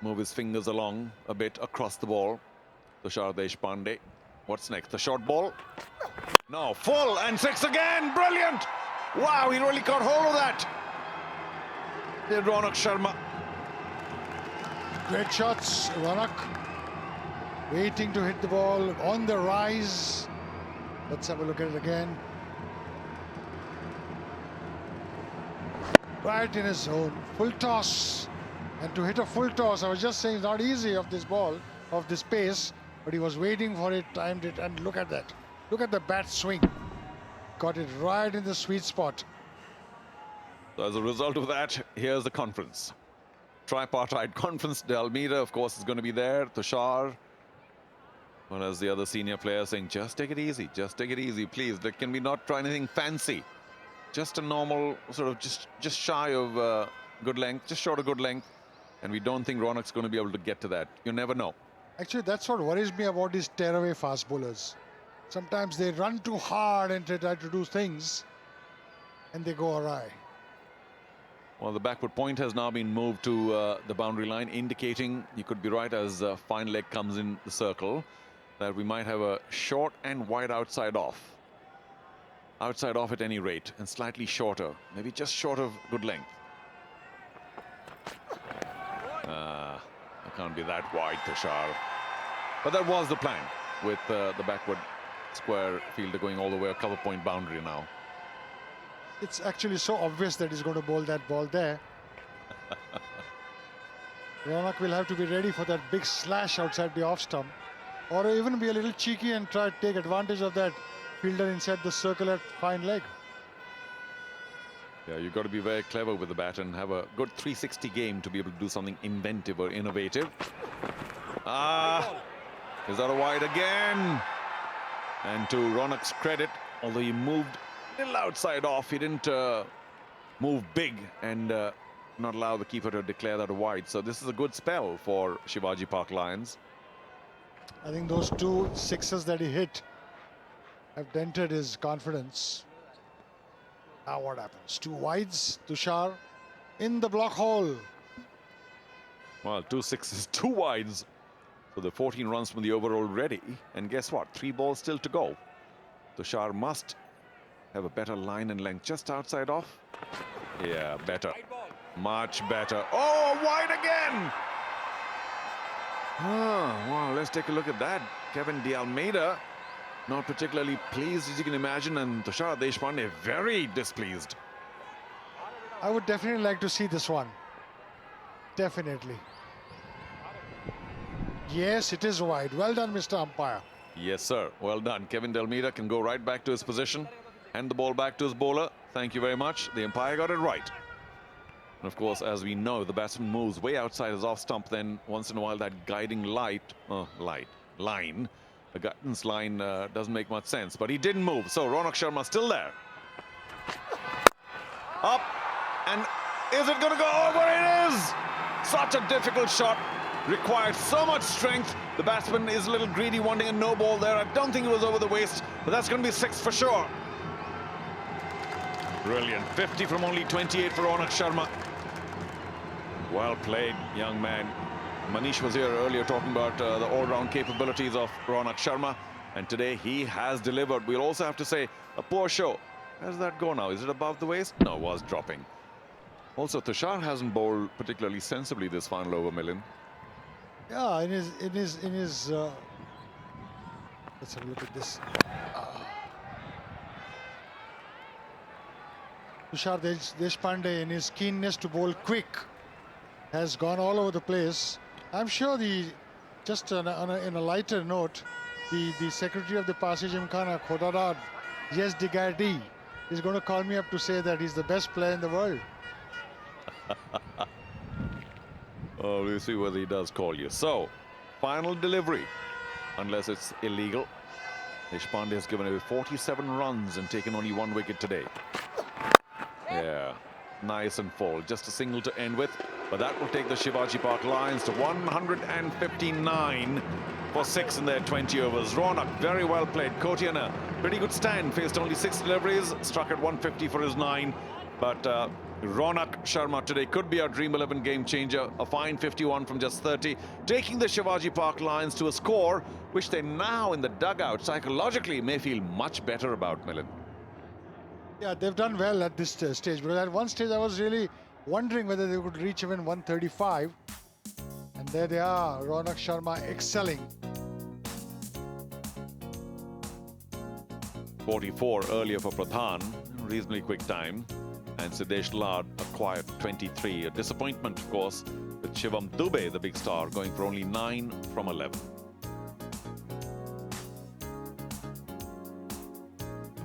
move his fingers along a bit across the ball. Tushar Deshpande. What's next? The short ball? No, full and six again. Brilliant! Wow, he really got hold of that. Did Ronak Sharma. Great shots, Ronak. Waiting to hit the ball on the rise. Let's have a look at it again. Right in his zone. Full toss. And to hit a full toss, I was just saying, it's not easy of this ball, of this pace. But he was waiting for it, timed it, and look at that. Look at the bat swing. Got it right in the sweet spot. So as a result of that, here's the conference. Tripartite conference. De Almeida, of course, is going to be there. Tushar. Well, as the other senior players saying, just take it easy. Just take it easy, please. Can we not try anything fancy? Just a normal, sort of just shy of good length, just short of good length. And we don't think Ronak's going to be able to get to that. You never know. Actually, that's what worries me about these tearaway fast bowlers. Sometimes they run too hard and they try to do things, and they go awry. Well, the backward point has now been moved to the boundary line, indicating, you could be right, as fine leg comes in the circle, that we might have a short and wide outside off. Outside off at any rate, and slightly shorter, maybe just short of good length. It can't be that wide, Tushar. But that was the plan, with the backward square fielder going all the way a cover point boundary now. It's actually so obvious that he's going to bowl that ball there. Ronak will have to be ready for that big slash outside the off stump, or even be a little cheeky and try to take advantage of that fielder inside the circle at fine leg. Yeah, you've got to be very clever with the bat and have a good 360 game to be able to do something inventive or innovative. Is that a wide again? And to Ronak's credit, although he moved a little outside off, he didn't move big and not allow the keeper to declare that a wide. So this is a good spell for Shivaji Park Lions. I think those two sixes that he hit have dented his confidence. Now what happens? Two wides, Tushar in the block hole. Well, 2 sixes, 2 wides. So the 14 runs from the over already. And guess what? 3 balls still to go. Tushar must have a better line and length. Just outside off. Yeah, better. Much better. Oh, wide again! Well, let's take a look at that. Kevin De Almeida, not particularly pleased, as you can imagine, and Tushar Deshpande very displeased. I would definitely like to see this one. Definitely. Yes, it is wide. Well done, Mr. Umpire. Yes, sir. Well done. Kevin De Almeida can go right back to his position, hand the ball back to his bowler. Thank you very much. The umpire got it right. And of course, as we know, the batsman moves way outside his off stump. Then once in a while, that guiding line, the guidance line doesn't make much sense. But he didn't move. So Ronak Sharma still there. Up. And is it going to go over? It is! Such a difficult shot. Required so much strength. The batsman is a little greedy, wanting a no ball there. I don't think it was over the waist, but that's going to be 6 for sure. Brilliant. 50 from only 28 for Ronak Sharma. Well played, young man. Manish was here earlier talking about the all-round capabilities of Ronak Sharma, and today he has delivered. We'll also have to say, a poor show. Where does that go now? Is it above the waist? No, it was dropping. Also, Tushar hasn't bowled particularly sensibly this final over, Milind. Yeah, in his let's have a look at this. Tushar Deshpande, in his keenness to bowl quick, has gone all over the place. I'm sure just in a lighter note, the Secretary of the Passage Imkhana, Khodadad, Yes Digadi, is going to call me up to say that he's the best player in the world. Oh, we'll see whether he does call you. So, final delivery, unless it's illegal. Deshpande has given away 47 runs and taken only 1 wicket today. Yeah, nice and full. Just a single to end with, but that will take the Shivaji Park Lions to 159 for 6 in their 20 overs. Ronak, very well played. Kotiana, pretty good stand. Faced only 6 deliveries, struck at 150 for his 9. But Ronak Sharma today could be our Dream 11 game changer. A fine 51 from just 30, taking the Shivaji Park Lions to a score which they now in the dugout psychologically may feel much better about, Milind. Yeah, they've done well at this stage. Because at one stage I was really wondering whether they could reach even 135. And there they are, Ronak Sharma excelling. 44 earlier for Pradhan, reasonably quick time. And Siddesh Lad acquired 23. A disappointment, of course, with Shivam Dube, the big star, going for only 9 from 11.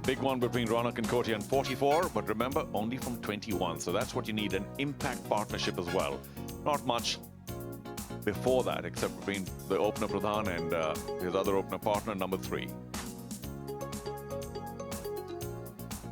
Big one between Ronak and Koti and 44, but remember, only from 21. So that's what you need, an impact partnership as well. Not much before that, except between the opener Pradhan and his other opener partner, number 3.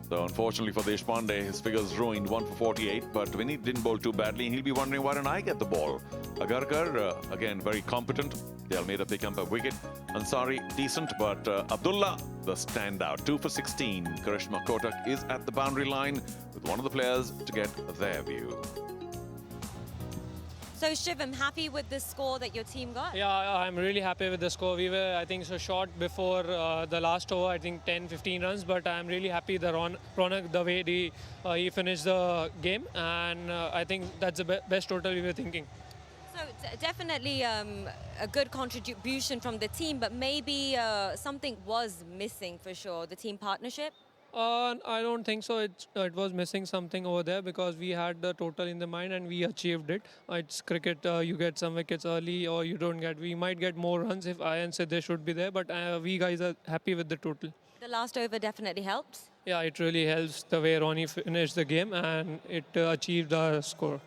So unfortunately for Deshpande, his figures ruined, 1 for 48, but Vinny didn't bowl too badly, and he'll be wondering, why don't I get the ball? Agarkar, again, very competent. The Almeida pick up a wicket. Ansari, decent, but Abdullah, the standout. 2 for 16. Karishma Kotak is at the boundary line with one of the players to get their view. So Shivam, happy with the score that your team got? Yeah, I'm really happy with the score. We were, I think, so short before the last over, I think 10-15 runs, but I'm really happy that Ronak, the way he finished the game, and I think that's the best total we were thinking. So definitely a good contribution from the team, but maybe something was missing for sure, the team partnership? I don't think so. It was missing something over there because we had the total in the mind and we achieved it. It's cricket, you get some wickets early or you don't get. We might get more runs if I and Siddesh should be there, but we guys are happy with the total. The last over definitely helps? Yeah, it really helps the way Ronnie finished the game and it achieved our score.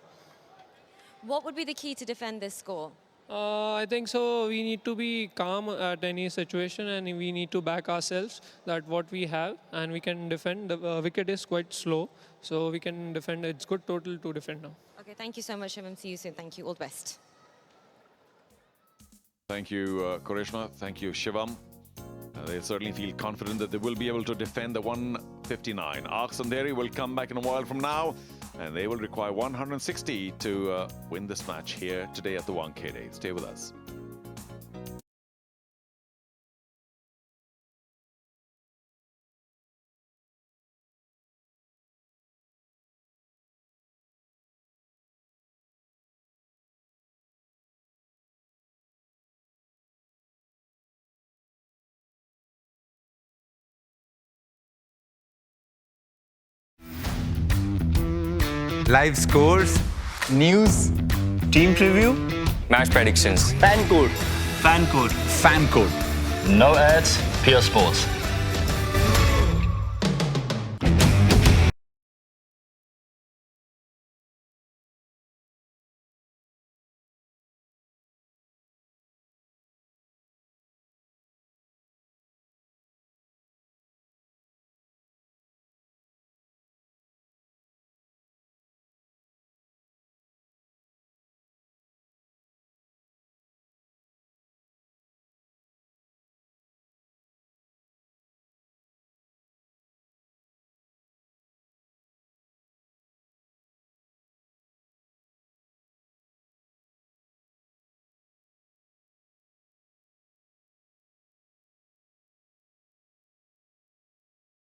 What would be the key to defend this score? I think so. We need to be calm at any situation and we need to back ourselves that what we have and we can defend. The wicket is quite slow, so we can defend. It's good total to defend now. Okay, thank you so much, Shivam. See you soon. Thank you. All the best. Thank you, Karishma. Thank you, Shivam. They certainly feel confident that they will be able to defend the 159. Andheri will come back in a while from now, and they will require 160 to win this match here today at the Wankhede. Stay with us. Live scores, news, Team preview, match predictions, fan code. fan code. No ads, pure sports.